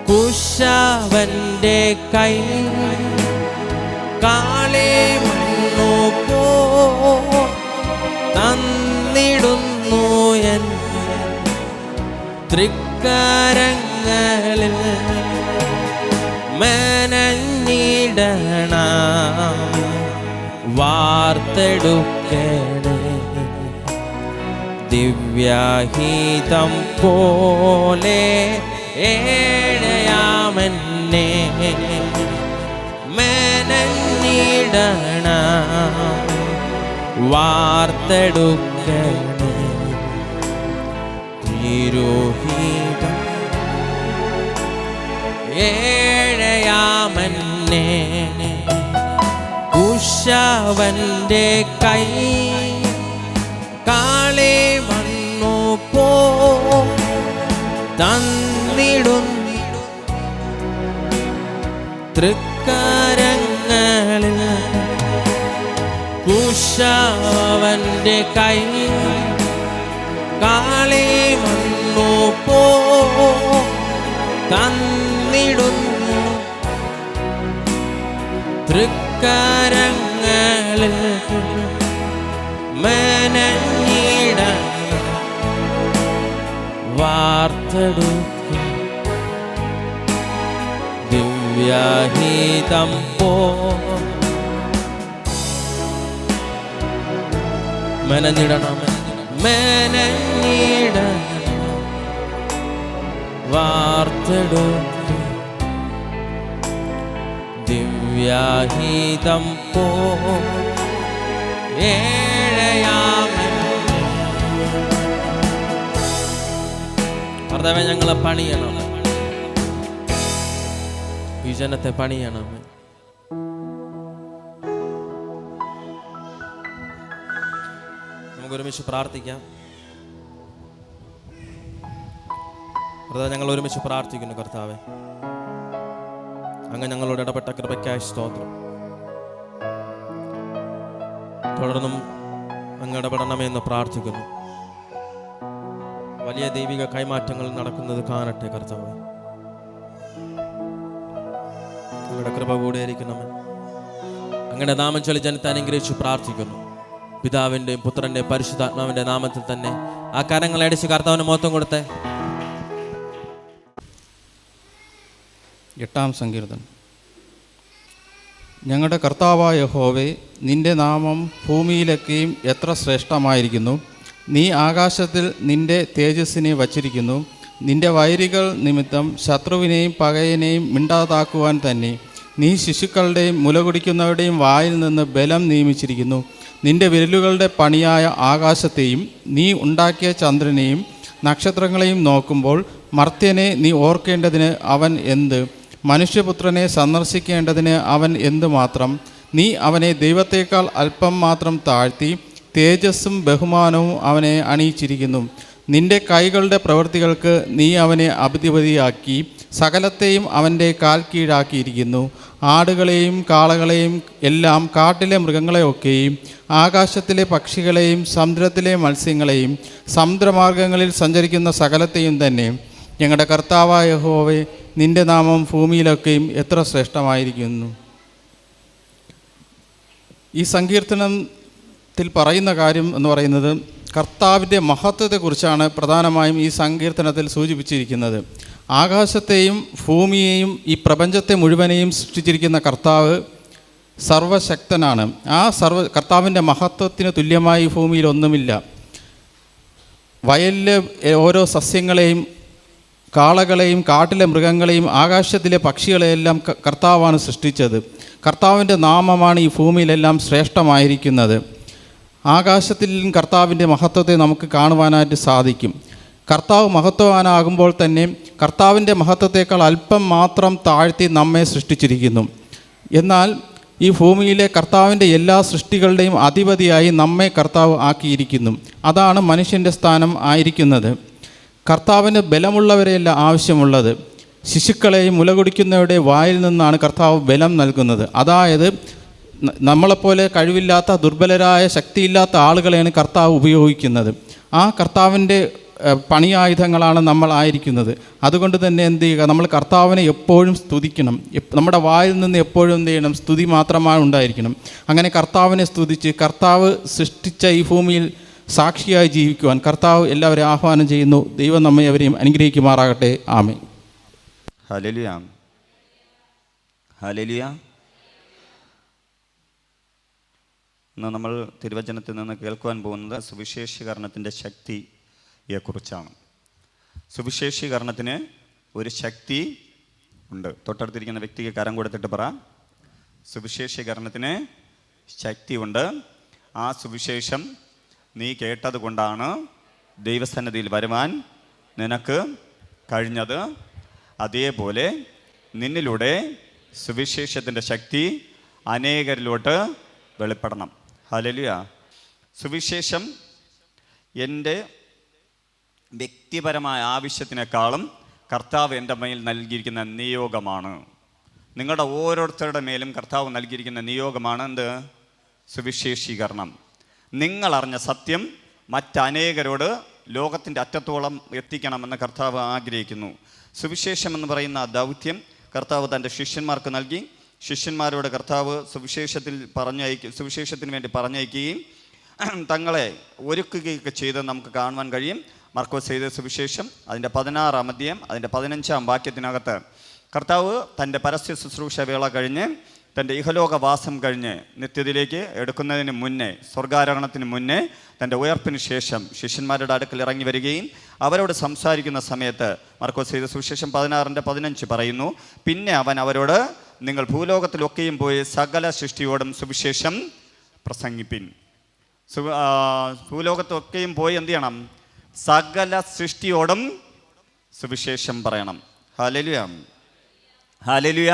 കുശവന്റെ കൈ കളിമണ്ണു പോ തന്നിടുന്നു എന്നെ തൃക്കരങ്ങളിൽ. മെനഞ്ഞിടണം വാർത്തെടുക്കണേ ദിവ്യഹിതം പോലെ ഏഴയാമെന്നെ. മെനഞ്ഞിടണം വാർത്തെടുക്കണേ തിരോഹിതം ഏഴയാമെന്നെ. കുശവന്റെ കൈ കളിമണ്ണു പോ തന്നിടുന്നു തൃക്കരങ്ങളിൽ. കുശവന്റെ കൈ കളിമണ്ണു പോ തന്നിടുന്നു തൃക്കരങ്ങളിൽ. മെനഞ്ഞിടണം വാർത്തെടുക്കും ദിവ്യഹിതം പോ. മെനഞ്ഞിടണം മെനഞ്ഞിടണം വാർത്തെടുക്കും ദിവ്യഹിതം പോ കർത്താവേ ഞങ്ങളെ പണിയണം, ഈ ജനത്തെ പണിയണം. നമുക്ക് ഒരുമിച്ച് പ്രാർത്ഥിക്കാം. കർത്താവേ, ഞങ്ങൾ ഒരുമിച്ച് പ്രാർത്ഥിക്കുന്നു. കർത്താവേ, അങ്ങ് ഞങ്ങളോട് ഇടപെട്ട കൃപയ്ക്കായി സ്തോത്രം. തുടർന്നും അങ്ങ് ഇടപെടണമെന്ന് പ്രാർത്ഥിക്കുന്നു. വലിയ ദൈവിക കൈമാറ്റങ്ങൾ നടക്കുന്നത് കാണട്ടെ കർത്താവേ. അങ്ങയുടെ കൃപ കൂടെയിരിക്കണമേ. അങ്ങയുടെ നാമം ചൊല്ലി ജനത്തെ അനുഗ്രഹിച്ച് പ്രാർത്ഥിക്കുന്നു. പിതാവിൻ്റെയും പുത്രൻ്റെയും പരിശുദ്ധാത്മാവിൻ്റെ നാമത്തിൽ തന്നെ ആ കരങ്ങളെ അടിച്ച് കർത്താവിന് മഹത്വം കൊടുത്തേ. 8-ാം സങ്കീർത്തനം. ഞങ്ങളുടെ കർത്താവായ യഹോവേ, നിൻ്റെ നാമം ഭൂമിയിലൊക്കെയും എത്ര ശ്രേഷ്ഠമായിരിക്കുന്നു. നീ ആകാശത്തിൽ നിൻ്റെ തേജസ്സിനെ വച്ചിരിക്കുന്നു. നിൻ്റെ വൈരികൾ നിമിത്തം ശത്രുവിനെയും പകയനെയും മിണ്ടാതാക്കുവാൻ തന്നെ നീ ശിശുക്കളുടെയും മുലകുടിക്കുന്നവരുടെയും വായിൽ നിന്ന് ബലം നിയമിച്ചിരിക്കുന്നു. നിൻ്റെ വിരലുകളുടെ പണിയായ ആകാശത്തെയും നീ ഉണ്ടാക്കിയ ചന്ദ്രനെയും നക്ഷത്രങ്ങളെയും നോക്കുമ്പോൾ മർത്യനെ നീ ഓർക്കേണ്ടതിന് അവൻ എന്ത്? മനുഷ്യപുത്രനെ സന്ദർശിക്കേണ്ടതിന് അവൻ എന്തുമാത്രം? നീ അവനെ ദൈവത്തേക്കാൾ അല്പം മാത്രം താഴ്ത്തി തേജസ്സും ബഹുമാനവും അവനെ അണിയിച്ചിരിക്കുന്നു. നിന്റെ കൈകളുടെ പ്രവൃത്തികൾക്ക് നീ അവനെ അധിപതിയാക്കി സകലത്തെയും അവൻ്റെ കാൽ കീഴാക്കിയിരിക്കുന്നു. ആടുകളെയും കാളകളെയും എല്ലാം, കാട്ടിലെ മൃഗങ്ങളെയൊക്കെയും, ആകാശത്തിലെ പക്ഷികളെയും സമുദ്രത്തിലെ മത്സ്യങ്ങളെയും സമുദ്രമാർഗങ്ങളിൽ സഞ്ചരിക്കുന്ന സകലത്തെയും തന്നെ. ഞങ്ങളുടെ കർത്താവായ യഹോവേ, നിൻ്റെ നാമം ഭൂമിയിലൊക്കെയും എത്ര ശ്രേഷ്ഠമായിരിക്കുന്നു. ഈ സങ്കീർത്തനത്തിൽ പറയുന്ന കാര്യം എന്ന് പറയുന്നത് കർത്താവിൻ്റെ മഹത്വത്തെക്കുറിച്ചാണ് പ്രധാനമായും ഈ സങ്കീർത്തനത്തിൽ സൂചിപ്പിച്ചിരിക്കുന്നത്. ആകാശത്തെയും ഭൂമിയെയും ഈ പ്രപഞ്ചത്തെ മുഴുവനെയും സൃഷ്ടിച്ചിരിക്കുന്ന കർത്താവ് സർവശക്തനാണ്. ആ കർത്താവിൻ്റെ മഹത്വത്തിന് തുല്യമായി ഭൂമിയിൽ ഒന്നുമില്ല. വയലിലെ ഓരോ സസ്യങ്ങളെയും, കാളകളെയും, കാട്ടിലെ മൃഗങ്ങളെയും, ആകാശത്തിലെ പക്ഷികളെയെല്ലാം കർത്താവാണ് സൃഷ്ടിച്ചത്. കർത്താവിൻ്റെ നാമമാണ് ഈ ഭൂമിയിലെല്ലാം ശ്രേഷ്ഠമായിരിക്കുന്നത്. ആകാശത്തിലും കർത്താവിൻ്റെ മഹത്വത്തെ നമുക്ക് കാണുവാനായിട്ട് സാധിക്കും. കർത്താവ് മഹത്വവാനാകുമ്പോൾ തന്നെ കർത്താവിൻ്റെ മഹത്വത്തേക്കാൾ അല്പം മാത്രം താഴ്ത്തി നമ്മെ സൃഷ്ടിച്ചിരിക്കുന്നു. എന്നാൽ ഈ ഭൂമിയിലെ കർത്താവിൻ്റെ എല്ലാ സൃഷ്ടികളുടെയും അധിപതിയായി നമ്മെ കർത്താവ് ആക്കിയിരിക്കുന്നു. അതാണ് മനുഷ്യൻ്റെ സ്ഥാനം ആയിരിക്കുന്നത്. കർത്താവിന് ബലമുള്ളവരെയല്ല ആവശ്യമുള്ളത്. ശിശുക്കളെയും മുലകുടിക്കുന്നവരുടെ വായിൽ നിന്നാണ് കർത്താവ് ബലം നൽകുന്നത്. അതായത് നമ്മളെപ്പോലെ കഴിവില്ലാത്ത, ദുർബലരായ, ശക്തിയില്ലാത്ത ആളുകളെയാണ് കർത്താവ് ഉപയോഗിക്കുന്നത്. ആ കർത്താവിൻ്റെ പണിയായുധങ്ങളാണ് നമ്മൾ ആയിരിക്കുന്നത്. അതുകൊണ്ട് തന്നെ എന്ത് ചെയ്യുക, നമ്മൾ കർത്താവിനെ എപ്പോഴും സ്തുതിക്കണം. നമ്മുടെ വായിൽ നിന്ന് എപ്പോഴും എന്ത് ചെയ്യണം? സ്തുതി മാത്രമാണ് ഉണ്ടായിരിക്കണം. അങ്ങനെ കർത്താവിനെ സ്തുതിച്ച് കർത്താവ് സൃഷ്ടിച്ച ഈ ഭൂമിയിൽ സാക്ഷിയായി ജീവിക്കുവാൻ കർത്താവ് എല്ലാവരെയും ആഹ്വാനം ചെയ്യുന്നു. ദൈവം നമ്മെ അവരെയും അനുഗ്രഹിക്കുമാറാകട്ടെ. ആമേൻ. ഹല്ലേലൂയ, ഹല്ലേലൂയ. ഇന്ന് നമ്മൾ തിരുവചനത്തിൽ നിന്ന് കേൾക്കുവാൻ പോകുന്നത് സുവിശേഷീകരണത്തിൻ്റെ ശക്തിയെക്കുറിച്ചാണ്. സുവിശേഷീകരണത്തിന് ഒരു ശക്തി ഉണ്ട്. തൊട്ടടുത്തിരിക്കുന്ന വ്യക്തിക്ക് കരം കൊടുത്തിട്ട് പറ, സുവിശേഷീകരണത്തിന് ശക്തിയുണ്ട്. ആ സുവിശേഷം നീ കേട്ടത് കൊണ്ടാണ് ദൈവസന്നിധിയിൽ വരുവാൻ നിനക്ക് കഴിഞ്ഞത്. അതേപോലെ നിന്നിലൂടെ സുവിശേഷത്തിൻ്റെ ശക്തി അനേകരിലോട്ട് വെളിപ്പെടണം. ഹല്ലേലൂയ. സുവിശേഷം എൻ്റെ വ്യക്തിപരമായ ആവശ്യത്തിനേക്കാളും കർത്താവ് എൻ്റെ മേൽ നൽകിയിരിക്കുന്ന നിയോഗമാണ്. നിങ്ങളുടെ ഓരോരുത്തരുടെ മേലും കർത്താവ് നൽകിയിരിക്കുന്ന നിയോഗമാണ് എന്ത്? സുവിശേഷീകരണം. നിങ്ങളറിഞ്ഞ സത്യം മറ്റനേകരോട് ലോകത്തിൻ്റെ അറ്റത്തോളം എത്തിക്കണമെന്ന് കർത്താവ് ആഗ്രഹിക്കുന്നു. സുവിശേഷം എന്ന് പറയുന്ന ദൗത്യം കർത്താവ് തൻ്റെ ശിഷ്യന്മാർക്ക് നൽകി. ശിഷ്യന്മാരോട് കർത്താവ് സുവിശേഷത്തിന് വേണ്ടി പറഞ്ഞയക്കുകയും തങ്ങളെ ഒരുക്കുകയൊക്കെ ചെയ്ത് നമുക്ക് കാണുവാൻ കഴിയും. മർക്കോസ് എഴുതിയ സുവിശേഷം അതിൻ്റെ 16-ാം അധ്യായം അതിൻ്റെ 15-ാം വാക്യത്തിനകത്ത് കർത്താവ് തൻ്റെ പരസ്യ ശുശ്രൂഷ വേള കഴിഞ്ഞ്, തൻ്റെ ഇഹലോകവാസം കഴിഞ്ഞ് നിത്യതയിലേക്ക് എടുക്കുന്നതിന് മുന്നേ, സ്വർഗാരോഹണത്തിന് മുന്നേ, തൻ്റെ ഉയർപ്പിന് ശേഷം ശിഷ്യന്മാരുടെ അടുക്കൽ ഇറങ്ങി വരികയും അവരോട് സംസാരിക്കുന്ന സമയത്ത് മർക്കോസ് എഴുതിയ സുവിശേഷം 16-ന്റെ 15 പറയുന്നു, പിന്നെ അവൻ അവരോട്, നിങ്ങൾ ഭൂലോകത്തിലൊക്കെയും പോയി സകല സൃഷ്ടിയോടും സുവിശേഷം പ്രസംഗിപ്പിൻ. ഭൂലോകത്തൊക്കെയും പോയി എന്ത് ചെയ്യണം? സകല സൃഷ്ടിയോടും സുവിശേഷം പറയണം. Hallelujah, hallelujah.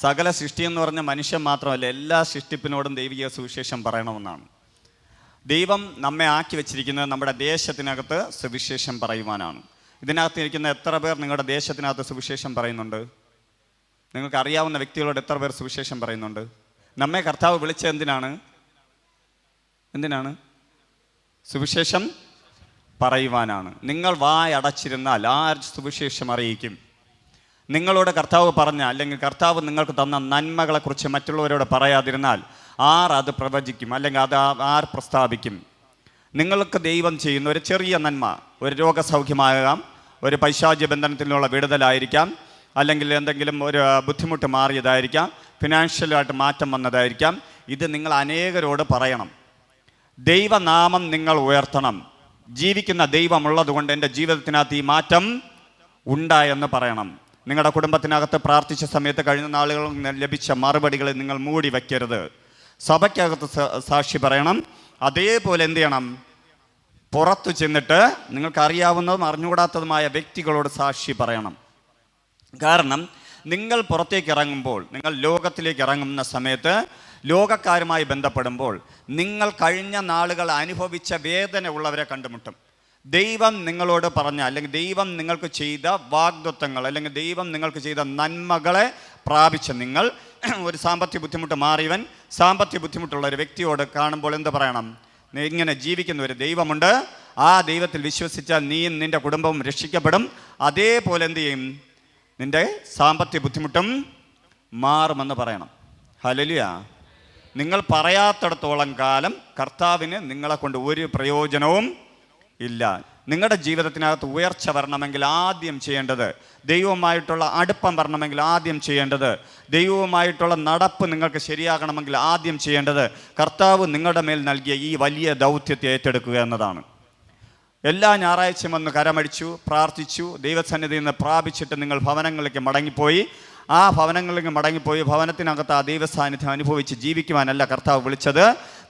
സകല സൃഷ്ടി എന്ന് പറഞ്ഞ മനുഷ്യൻ മാത്രമല്ല, എല്ലാ സൃഷ്ടിപ്പിനോടും ദൈവിക സുവിശേഷം പറയണമെന്നാണ്. ദൈവം നമ്മെ ആക്കി വെച്ചിരിക്കുന്നത് നമ്മുടെ ദേശത്തിനകത്ത് സുവിശേഷം പറയുവാനാണ്. ഇതിനകത്ത് ഇരിക്കുന്ന എത്ര പേർ നിങ്ങളുടെ ദേശത്തിനകത്ത് സുവിശേഷം പറയുന്നുണ്ട്? നിങ്ങൾക്ക് അറിയാവുന്ന വ്യക്തികളോട് എത്ര പേർ സുവിശേഷം പറയുന്നുണ്ട്? നമ്മെ കർത്താവ് വിളിച്ചത് എന്തിനാണ്? സുവിശേഷം പറയുവാനാണ്. നിങ്ങൾ വായടച്ചിരുന്നാൽ ആര് സുവിശേഷം അറിയിക്കും? നിങ്ങളോട് കർത്താവ് പറഞ്ഞ, അല്ലെങ്കിൽ കർത്താവ് നിങ്ങൾക്ക് തന്ന നന്മകളെക്കുറിച്ച് മറ്റുള്ളവരോട് പറയാതിരുന്നാൽ ആർ അത് പ്രവചിക്കും, അല്ലെങ്കിൽ അത് ആർ പ്രസ്താവിക്കും? നിങ്ങൾക്ക് ദൈവം ചെയ്യുന്ന ഒരു ചെറിയ നന്മ, ഒരു രോഗസൗഖ്യമാകാം, ഒരു പൈശാചിക ബന്ധനത്തിൽ നിന്നുള്ള വിടുതലായിരിക്കാം, അല്ലെങ്കിൽ എന്തെങ്കിലും ഒരു ബുദ്ധിമുട്ട് മാറിയതായിരിക്കാം, ഫിനാൻഷ്യലായിട്ട് മാറ്റം വന്നതായിരിക്കാം. ഇത് നിങ്ങൾ അനേകരോട് പറയണം. ദൈവനാമം നിങ്ങൾ ഉയർത്തണം. ജീവിക്കുന്ന ദൈവമുള്ളത് കൊണ്ട് എൻ്റെ ജീവിതത്തിനകത്ത് ഈ മാറ്റം ഉണ്ടായെന്ന് പറയണം. നിങ്ങളുടെ കുടുംബത്തിനകത്ത് പ്രാർത്ഥിച്ച സമയത്ത് കഴിഞ്ഞ നാളുകളിൽ ലഭിച്ച മറുപടികളെ നിങ്ങൾ മൂടി വയ്ക്കരുത്. സഭയ്ക്കകത്ത് സാക്ഷി പറയണം. അതേപോലെ എന്ത് ചെയ്യണം? പുറത്തു ചെന്നിട്ട് നിങ്ങൾക്കറിയാവുന്നതും അറിഞ്ഞുകൂടാത്തതുമായ വ്യക്തികളോട് സാക്ഷി പറയണം. കാരണം നിങ്ങൾ പുറത്തേക്ക് ഇറങ്ങുമ്പോൾ, നിങ്ങൾ ലോകത്തിലേക്ക് ഇറങ്ങുന്ന സമയത്ത് ലോകക്കാരുമായി ബന്ധപ്പെടുമ്പോൾ നിങ്ങൾ കഴിഞ്ഞ നാളുകൾ അനുഭവിച്ച വേദന ഉള്ളവരെ കണ്ടുമുട്ടും. ദൈവം നിങ്ങളോട് പറഞ്ഞ, അല്ലെങ്കിൽ ദൈവം നിങ്ങൾക്ക് ചെയ്ത വാഗ്ദത്തങ്ങൾ, അല്ലെങ്കിൽ ദൈവം നിങ്ങൾക്ക് ചെയ്ത നന്മകളെ പ്രാപിച്ച നിങ്ങൾ ഒരു സാമ്പത്തിക ബുദ്ധിമുട്ട് മാറിയവൻ സാമ്പത്തിക ബുദ്ധിമുട്ടുള്ള ഒരു വ്യക്തിയോട് കാണുമ്പോൾ എന്ത് പറയണം? ഇങ്ങനെ ജീവിക്കുന്ന ഒരു ദൈവമുണ്ട്, ആ ദൈവത്തിൽ വിശ്വസിച്ചാൽ നീയും നിൻ്റെ കുടുംബവും രക്ഷിക്കപ്പെടും. അതേപോലെ എന്ത് ചെയ്യും? നിൻ്റെ സാമ്പത്തിക ബുദ്ധിമുട്ടും മാറുമെന്ന് പറയണം. ഹല്ലേലൂയ. നിങ്ങൾ പറയാത്തിടത്തോളം കാലം കർത്താവിന് നിങ്ങളെ കൊണ്ട് ഒരു പ്രയോജനവും ഇല്ല. നിങ്ങളുടെ ജീവിതത്തിനകത്ത് ഉയർച്ച വരണമെങ്കിൽ ആദ്യം ചെയ്യേണ്ടത്, ദൈവവുമായിട്ടുള്ള അടുപ്പം വരണമെങ്കിൽ ആദ്യം ചെയ്യേണ്ടത്, ദൈവവുമായിട്ടുള്ള നടപ്പ് നിങ്ങൾക്ക് ശരിയാകണമെങ്കിൽ ആദ്യം ചെയ്യേണ്ടത് കർത്താവ് നിങ്ങളുടെ മേൽ നൽകിയ ഈ വലിയ ദൗത്യത്തെ ഏറ്റെടുക്കുക എന്നതാണ്. എല്ലാ ഞായറാഴ്ചയും വന്ന് കരമടിച്ചു, പ്രാർത്ഥിച്ചു, ദൈവസന്നിധിയിൽ നിന്ന് പ്രാപിച്ചിട്ട് നിങ്ങൾ ഭവനങ്ങളിലേക്ക് മടങ്ങിപ്പോയി. ആ ഭവനങ്ങളിലേക്ക് മടങ്ങിപ്പോയി ഭവനത്തിനകത്ത് ആ ദൈവസാന്നിധ്യം അനുഭവിച്ച് ജീവിക്കുവാനല്ല കർത്താവ് വിളിച്ചത്.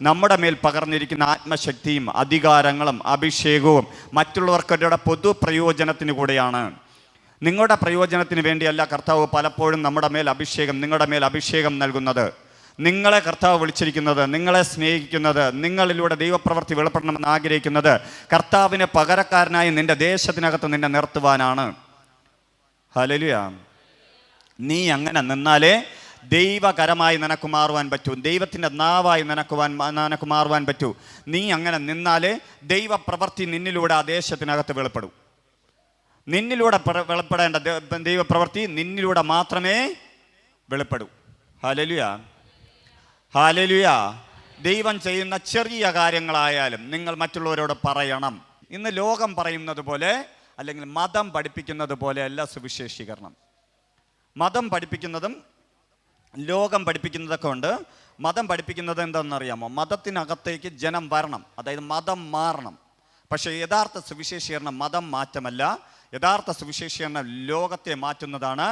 നമ്മുടെ മേൽ പകർന്നിരിക്കുന്ന ആത്മശക്തിയും അധികാരങ്ങളും അഭിഷേകവും മറ്റുള്ളവർക്കരുടെ പൊതു പ്രയോജനത്തിന് കൂടെയാണ്. നിങ്ങളുടെ പ്രയോജനത്തിന് വേണ്ടിയല്ല കർത്താവ് പലപ്പോഴും നിങ്ങളുടെ മേൽ അഭിഷേകം നൽകുന്നത്. നിങ്ങളെ കർത്താവ് വിളിച്ചിരിക്കുന്നത്, നിങ്ങളെ സ്നേഹിക്കുന്നത്, നിങ്ങളിലൂടെ ദൈവപ്രവൃത്തി വെളിപ്പെടണമെന്ന് ആഗ്രഹിക്കുന്നത് കർത്താവിന് പകരക്കാരനായി നിന്റെ ദേശത്തിനകത്ത് നിന്നെ നിർത്തുവാനാണ്. ഹല്ലേലൂയ. നീ അങ്ങനെ നിന്നാലേ ദൈവകരമായി നിനക്ക് മാറുവാൻ പറ്റൂ, ദൈവത്തിൻ്റെ നാവായി നിനക്ക് മാറുവാൻ പറ്റൂ. നീ അങ്ങനെ നിന്നാലേ ദൈവപ്രവൃത്തി നിന്നിലൂടെ ആ ദേശത്തിനകത്ത് വെളിപ്പെടും. നിന്നിലൂടെ വെളിപ്പെടേണ്ട ദൈവപ്രവൃത്തി നിന്നിലൂടെ മാത്രമേ വെളിപ്പെടൂ. Hallelujah, hallelujah. ദൈവം ചെയ്യുന്ന ചെറിയ കാര്യങ്ങളായാലും നിങ്ങൾ മറ്റുള്ളവരോട് പറയണം. ഇന്ന് ലോകം പറയുന്നത് പോലെ, അല്ലെങ്കിൽ മതം പഠിപ്പിക്കുന്നത് പോലെ അല്ല സുവിശേഷീകരണം. മതം പഠിപ്പിക്കുന്നതും ലോകം പഠിപ്പിക്കുന്നതൊക്കെ ഉണ്ട്. മതം പഠിപ്പിക്കുന്നത് എന്താണെന്നറിയാമോ? മതത്തിനകത്തേക്ക് ജനം വരണം, അതായത് മതം മാറണം. പക്ഷേ യഥാർത്ഥ സുവിശേഷീകരണം മതം മാറ്റമല്ല. യഥാർത്ഥ സുവിശേഷീകരണം ലോകത്തെ മാറ്റുന്നതാണ്.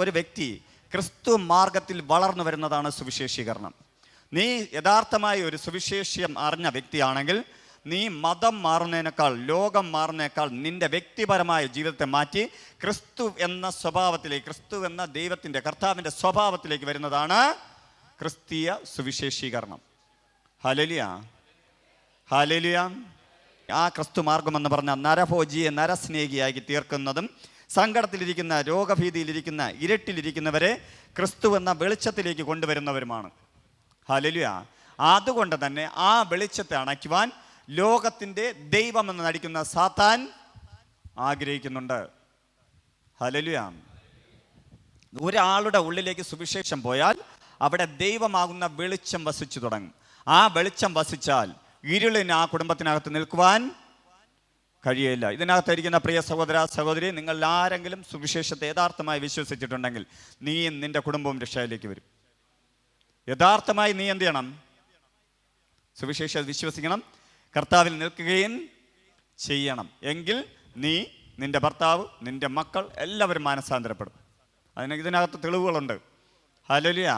ഒരു വ്യക്തി ക്രിസ്തു മാർഗത്തിൽ വളർന്നു വരുന്നതാണ് സുവിശേഷീകരണം. നീ യഥാർത്ഥമായി ഒരു സുവിശേഷ്യം അറിഞ്ഞ വ്യക്തിയാണെങ്കിൽ നീ മതം മാറുന്നതിനേക്കാൾ, ലോകം മാറുന്നതിനേക്കാൾ നിന്റെ വ്യക്തിപരമായ ജീവിതത്തെ മാറ്റി ക്രിസ്തു എന്ന സ്വഭാവത്തിലേക്ക്, ക്രിസ്തു എന്ന ദൈവത്തിൻ്റെ കർത്താവിൻ്റെ സ്വഭാവത്തിലേക്ക് വരുന്നതാണ് ക്രിസ്തീയ സുവിശേഷീകരണം. Hallelujah, hallelujah. ആ ക്രിസ്തു മാർഗം എന്ന് പറഞ്ഞ നരഭോജിയെ നരസ്നേഹിയാക്കി തീർക്കുന്നതും സങ്കടത്തിലിരിക്കുന്ന, രോഗഭീതിയിലിരിക്കുന്ന, ഇരുട്ടിലിരിക്കുന്നവരെ ക്രിസ്തു എന്ന വെളിച്ചത്തിലേക്ക് കൊണ്ടുവരുന്നവരുമാണ്. ഹല്ലേലൂയ. അതുകൊണ്ട് തന്നെ ആ വെളിച്ചത്തെ അണയ്ക്കുവാൻ ലോകത്തിൻ്റെ ദൈവമെന്ന് നടിക്കുന്ന സാത്താൻ ആഗ്രഹിക്കുന്നുണ്ട്. ഹല്ലേലൂയ. ഒരാളുടെ ഉള്ളിലേക്ക് സുവിശേഷം പോയാൽ അവിടെ ദൈവമാകുന്ന വെളിച്ചം വസിച്ചു തുടങ്ങും. ആ വെളിച്ചം വസിച്ചാൽ ഇരുളിന് ആ കുടുംബത്തിനകത്ത് നിൽക്കുവാൻ കഴിയില്ല. ഇതിനകത്തിരിക്കുന്ന പ്രിയ സഹോദര സഹോദരി, നിങ്ങൾ ആരെങ്കിലും സുവിശേഷത്തെ യഥാർത്ഥമായി വിശ്വസിച്ചിട്ടുണ്ടെങ്കിൽ നീയും നിന്റെ കുടുംബവും രക്ഷയിലേക്ക് വരും. യഥാർത്ഥമായി നീ എന്ത് ചെയ്യണം? സുവിശേഷം വിശ്വസിക്കണം, കർത്താവിൽ നിൽക്കുകയും ചെയ്യണം. എങ്കിൽ നീ, നിന്റെ ഭർത്താവ്, നിന്റെ മക്കൾ എല്ലാവരും മാനസാന്തരപ്പെടും. ഇതിനകത്ത് തെളിവുകളുണ്ട്. ഹല്ലേലൂയ.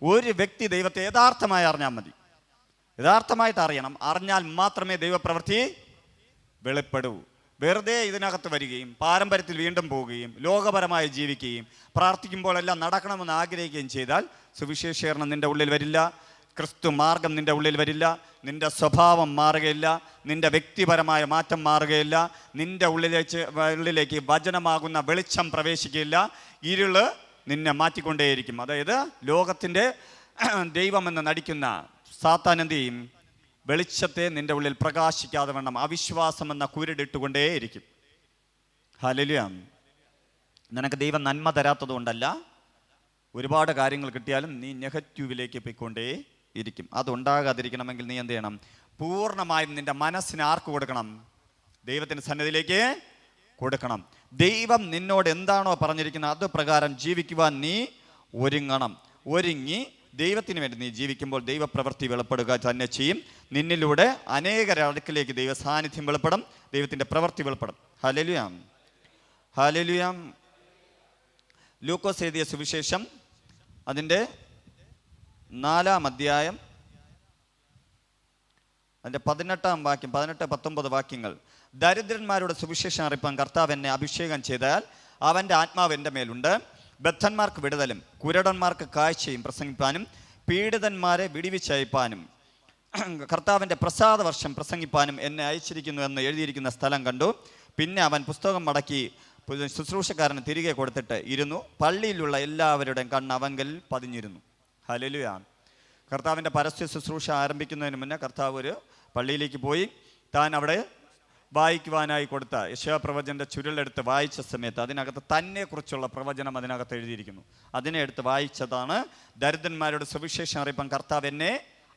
ഒരു വ്യക്തി ദൈവത്തെ യഥാർത്ഥമായി അറിഞ്ഞാൽ മതി. യഥാർത്ഥമായിട്ട് അറിയണം. അറിഞ്ഞാൽ മാത്രമേ ദൈവപ്രവൃത്തി വെളിപ്പെടൂ. വെറുതെ ഇതിനകത്ത് വരികയും പാരമ്പര്യത്തിൽ വീണ്ടും പോവുകയും ലോകപരമായി ജീവിക്കുകയും പ്രാർത്ഥിക്കുമ്പോഴെല്ലാം നടക്കണമെന്ന് ആഗ്രഹിക്കുകയും ചെയ്താൽ സുവിശേഷീകരണം നിൻ്റെ ഉള്ളിൽ വരില്ല, ക്രിസ്തു മാർഗം നിൻ്റെ ഉള്ളിൽ വരില്ല, നിൻ്റെ സ്വഭാവം മാറുകയില്ല, നിൻ്റെ വ്യക്തിപരമായ മാറ്റം മാറുകയില്ല, നിൻ്റെ ഉള്ളിലേക്ക് വചനമാകുന്ന വെളിച്ചം പ്രവേശിക്കുകയില്ല. ഇരുള് നിന്നെ മാറ്റിക്കൊണ്ടേയിരിക്കും. അതായത് ലോകത്തിൻ്റെ ദൈവമെന്ന് നടിക്കുന്ന സാത്താൻ എന്ത് ചെയ്യും? വെളിച്ചത്തെ നിൻ്റെ ഉള്ളിൽ പ്രകാശിക്കാതെ വേണം അവിശ്വാസം എന്ന കുരുടിട്ടുകൊണ്ടേയിരിക്കും. ഹല്ലേലൂയ. നിനക്ക് ദൈവം നന്മ തരാത്തത് കൊണ്ടല്ല, ഒരുപാട് കാര്യങ്ങൾ കിട്ടിയാലും നീ നെഗറ്റീവിലേക്ക് പോയിക്കൊണ്ടേ ഇരിക്കും. അതുണ്ടാകാതിരിക്കണമെങ്കിൽ നീ എന്ത് ചെയ്യണം? പൂർണ്ണമായും നിൻ്റെ മനസ്സിനെ ആർക്ക് കൊടുക്കണം? ദൈവത്തിൻ്റെ സന്നിധിയിലേക്ക് കൊടുക്കണം. ദൈവം നിന്നോട് എന്താണോ പറഞ്ഞിരിക്കുന്നത് അത് പ്രകാരം ജീവിക്കുവാൻ നീ ഒരുങ്ങണം. ഒരുങ്ങി ദൈവത്തിന് വേണ്ടി നീ ജീവിക്കുമ്പോൾ ദൈവപ്രവൃത്തി വെളിപ്പെടുക തന്നെ ചെയ്യും. നിന്നിലൂടെ അനേകരുടെ അടുക്കിലേക്ക് ദൈവ സാന്നിധ്യം വെളിപ്പെടും, ദൈവത്തിൻ്റെ പ്രവൃത്തി വെളിപ്പെടും. Hallelujah, hallelujah. ലൂക്കോസ് എഴുതിയ സുവിശേഷം അതിൻ്റെ 4-ാം അധ്യായം അതിൻ്റെ 18-ാം വാക്യം, 18-19 വാക്യങ്ങൾ. ദരിദ്രന്മാരുടെ സുവിശേഷം അറിയിപ്പാൻ കർത്താവ് എന്നെ അഭിഷേകം ചെയ്താൽ അവൻ്റെ ആത്മാവ് എൻ്റെ മേലുണ്ട്. ബദ്ധന്മാർക്ക് വിടുതലും കുരുടന്മാർക്ക് കാഴ്ചയും പ്രസംഗിപ്പാനും പീഡിതന്മാരെ വിടിവിച്ചയപ്പാനും കർത്താവിൻ്റെ പ്രസാദ വർഷം പ്രസംഗിപ്പാനും എന്നെ അയച്ചിരിക്കുന്നു എന്ന് എഴുതിയിരിക്കുന്ന സ്ഥലം കണ്ടു. പിന്നെ അവൻ പുസ്തകം മടക്കി ശുശ്രൂഷക്കാരന് തിരികെ കൊടുത്തിട്ട് ഇരുന്നു. പള്ളിയിലുള്ള എല്ലാവരുടെയും കണ്ണ് അവങ്കൽ പതിഞ്ഞിരുന്നു. ഹല്ലേലൂയ. കർത്താവിൻ്റെ പരസ്യ ശുശ്രൂഷ ആരംഭിക്കുന്നതിന് മുന്നേ കർത്താവ് ഒരു പള്ളിയിലേക്ക് പോയി. താൻ അവിടെ വായിക്കുവാനായി കൊടുത്ത യെശയ്യാപ്രവചൻ്റെ ചുരുളെടുത്ത് വായിച്ച സമയത്ത് അതിനകത്ത് തന്നെക്കുറിച്ചുള്ള പ്രവചനം അതിനകത്ത് എഴുതിയിരിക്കുന്നു. അതിനെ എടുത്ത് വായിച്ചതാണ്. ദരിദ്രന്മാരുടെ സുവിശേഷം അറിയിപ്പാൻ കർത്താവ് എന്നെ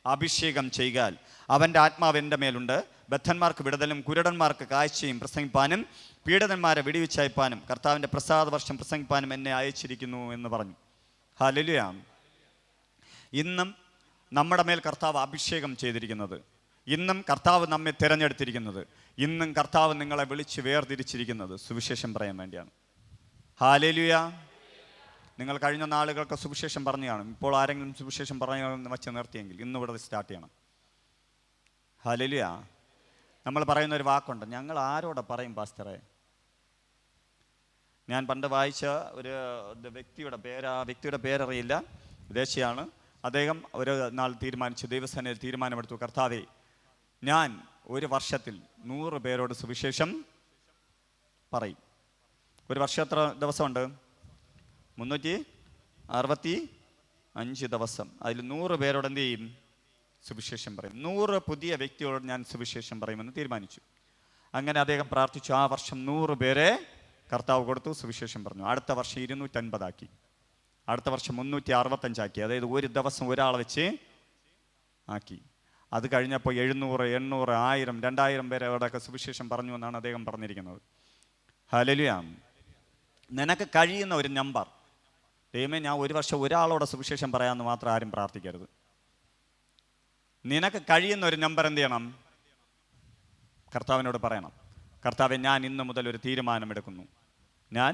അഭിഷേകം ചെയ്യാൽ അവൻ്റെ ആത്മാവ് എൻ്റെ മേലുണ്ട്. ബദ്ധന്മാർക്ക് വിടുതലും കുരുടന്മാർക്ക് കാഴ്ചയും പ്രസംഗിപ്പാനും പീഡിതന്മാരെ വിടിവിച്ചയപ്പാനും കർത്താവിൻ്റെ പ്രസാദ വർഷം പ്രസംഗിപ്പാനും എന്നെ അയച്ചിരിക്കുന്നു എന്ന് പറഞ്ഞു. ഹല്ലേലൂയ. ഇന്നും നമ്മുടെ മേൽ കർത്താവ് അഭിഷേകം ചെയ്തിരിക്കുന്നത്, ഇന്നും കർത്താവ് നമ്മെ തിരഞ്ഞെടുത്തിരിക്കുന്നത്, ഇന്നും കർത്താവ് നിങ്ങളെ വിളിച്ച് വേർതിരിച്ചിരിക്കുന്നത് സുവിശേഷം പറയാൻ വേണ്ടിയാണ്. ഹല്ലേലൂയ. നിങ്ങൾ കഴിഞ്ഞ നാളുകൾക്ക് സുവിശേഷം പറഞ്ഞു കാണും. ഇപ്പോൾ ആരെങ്കിലും സുവിശേഷം പറഞ്ഞു വെച്ച് നിർത്തിയെങ്കിൽ ഇന്ന് ഇവിടെ സ്റ്റാർട്ട് ചെയ്യണം. ഹല്ലേലൂയ. നമ്മൾ പറയുന്ന ഒരു വാക്കുണ്ട്, ഞങ്ങൾ ആരോടെ പറയും പാസ്റ്ററെ. ഞാൻ പണ്ട് വായിച്ച ഒരു വ്യക്തിയുടെ പേര്, ആ വ്യക്തിയുടെ പേരറിയില്ല, വിദേശിയാണ്. അദ്ദേഹം ഒരു നാൾ തീരുമാനിച്ചു, ദൈവസേനയിൽ തീരുമാനമെടുത്തു, കർത്താവേ ഞാൻ ഒരു വർഷത്തിൽ 100 പേരോട് സുവിശേഷം പറയും. ഒരു വർഷം എത്ര ദിവസമുണ്ട്? 365 ദിവസം. അതിൽ 100 പേരോട് എന്ത് ചെയ്യും? സുവിശേഷം പറയും. 100 പുതിയ വ്യക്തിയോട് ഞാൻ സുവിശേഷം പറയുമെന്ന് തീരുമാനിച്ചു. അങ്ങനെ അദ്ദേഹം പ്രാർത്ഥിച്ചു. ആ വർഷം 100 പേരെ കർത്താവ് കൊടുത്തു, സുവിശേഷം പറഞ്ഞു. അടുത്ത വർഷം 250 ആക്കി, അടുത്ത വർഷം 365 ആക്കി. അതായത് ഒരു ദിവസം ഒരാളെ വെച്ച് ആക്കി. അത് കഴിഞ്ഞപ്പോൾ 700, 800, 1000, 2000 പേരെ അവിടെയൊക്കെ സുവിശേഷം പറഞ്ഞു എന്നാണ് അദ്ദേഹം പറഞ്ഞിരിക്കുന്നത്. ഹല്ലേലൂയ. നിനക്ക് കഴിയുന്ന ഒരു നമ്പർ. ദൈവമേ ഞാൻ ഒരു വർഷം ഒരാളോടെ സുവിശേഷം പറയാമെന്ന് മാത്രം ആരും പ്രാർത്ഥിക്കരുത്. നിനക്ക് കഴിയുന്ന ഒരു നമ്പർ എന്ത് ചെയ്യണം? കർത്താവിനോട് പറയണം, കർത്താവെ ഞാൻ ഇന്ന് മുതൽ ഒരു തീരുമാനമെടുക്കുന്നു. ഞാൻ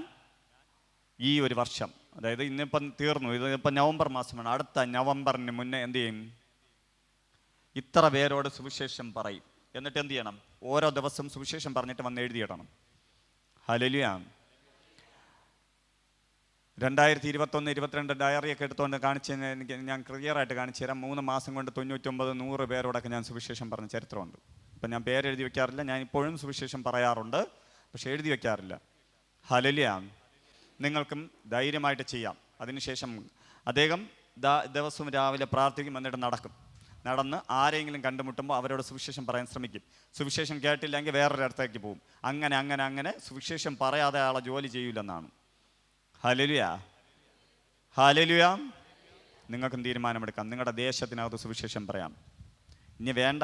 ഈ ഒരു വർഷം, അതായത് ഇന്നിപ്പം തീർന്നു, ഇതിപ്പം നവംബർ മാസമാണ്, അടുത്ത നവംബറിന് മുന്നേ എന്ത് ചെയ്യും? ഇത്ര പേരോട് സുവിശേഷം പറയും. എന്നിട്ട് എന്ത് ചെയ്യണം? ഓരോ ദിവസം സുവിശേഷം പറഞ്ഞിട്ട് വന്ന് എഴുതിയിടണം. ഹല്ലേലൂയ. 2021-22 ഡയറിയൊക്കെ എടുത്തുകൊണ്ട് എനിക്ക് ഞാൻ ക്ലിയറായിട്ട് കാണിച്ചു തരാം. 3 മാസം കൊണ്ട് 99-100 പേരോടൊക്കെ ഞാൻ സുവിശേഷം പറഞ്ഞ ചരിത്രമുണ്ട്. ഇപ്പം ഞാൻ പേരെഴുതി വെക്കാറില്ല, ഞാൻ ഇപ്പോഴും സുവിശേഷം പറയാറുണ്ട്, പക്ഷെ എഴുതി വെക്കാറില്ല. ഹല്ലേലൂയ. നിങ്ങൾക്കും ധൈര്യമായിട്ട് ചെയ്യാം. അതിനുശേഷം അദ്ദേഹം ദിവസവും രാവിലെ പ്രാർത്ഥിക്കും, എന്നിട്ട് നടന്ന് ആരെങ്കിലും കണ്ടുമുട്ടുമ്പോൾ അവരോട് സുവിശേഷം പറയാൻ ശ്രമിക്കും. സുവിശേഷം കേട്ടില്ലെങ്കിൽ വേറൊരു അടുത്തേക്ക് പോകും. അങ്ങനെ സുവിശേഷം പറയാതെ ആളെ ജോലി ചെയ്യില്ലെന്നാണ്. Hallelujah, hallelujah. നിങ്ങൾക്കും തീരുമാനമെടുക്കാം, നിങ്ങളുടെ ദേശത്തിനകത്ത് സുവിശേഷം പറയാം. ഇനി വേണ്ട,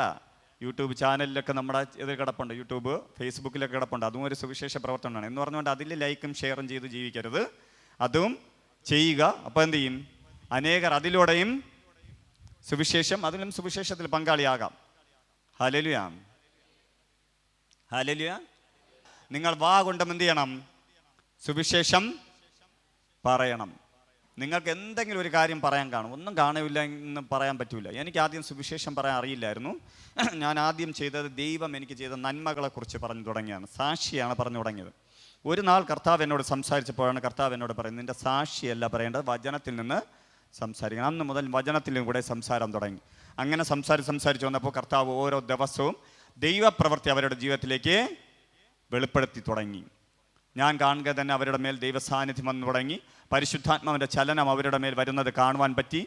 യൂട്യൂബ് ചാനലിലൊക്കെ നമ്മുടെ ഇത് കിടപ്പുണ്ട്, യൂട്യൂബ് ഫേസ്ബുക്കിലൊക്കെ കിടപ്പുണ്ട്. അതും ഒരു സുവിശേഷ പ്രവർത്തനമാണ് എന്ന് പറഞ്ഞുകൊണ്ട് അതിൽ ലൈക്കും ഷെയറും ചെയ്ത് ജീവിക്കരുത്. അതും ചെയ്യുക. അപ്പോൾ എന്ത് ചെയ്യും? അനേകർ അതിലൂടെയും അതിലും സുവിശേഷത്തിൽ പങ്കാളിയാകാം. Hallelujah, hallelujah. നിങ്ങൾ വാ കൊണ്ടും എന്ത് ചെയ്യണം? സുവിശേഷം പറയണം. നിങ്ങൾക്ക് എന്തെങ്കിലും ഒരു കാര്യം പറയാൻ കാണും, ഒന്നും കാണില്ല എന്ന് പറയാൻ പറ്റില്ല. എനിക്ക് ആദ്യം സുവിശേഷം പറയാൻ അറിയില്ലായിരുന്നു. ഞാൻ ആദ്യം ചെയ്തത് ദൈവം എനിക്ക് ചെയ്ത നന്മകളെക്കുറിച്ച് പറഞ്ഞു തുടങ്ങിയാണ്, സാക്ഷിയാണ് പറഞ്ഞു തുടങ്ങിയത്. ഒരു നാൾ കർത്താവ് എന്നോട് സംസാരിച്ചപ്പോഴാണ് കർത്താവ് എന്നോട് പറയുന്നത്, നിൻ്റെ സാക്ഷിയല്ല പറയേണ്ടത്, വചനത്തിൽ നിന്ന് സംസാരിക്കണം. അന്ന് മുതൽ വചനത്തിലും കൂടെ സംസാരം തുടങ്ങി. അങ്ങനെ സംസാരിച്ച് വന്നപ്പോൾ കർത്താവ് ഓരോ ദിവസവും ദൈവപ്രവൃത്തി അവരുടെ ജീവിതത്തിലേക്ക് വെളിപ്പെടുത്തി തുടങ്ങി. ഞാൻ കാണുക തന്നെ അവരുടെ മേൽ ദൈവസാന്നിധ്യം വന്നു തുടങ്ങി. പരിശുദ്ധാത്മാവിൻ്റെ ചലനം അവരുടെ മേൽ വരുന്നത് കാണുവാൻ പറ്റി.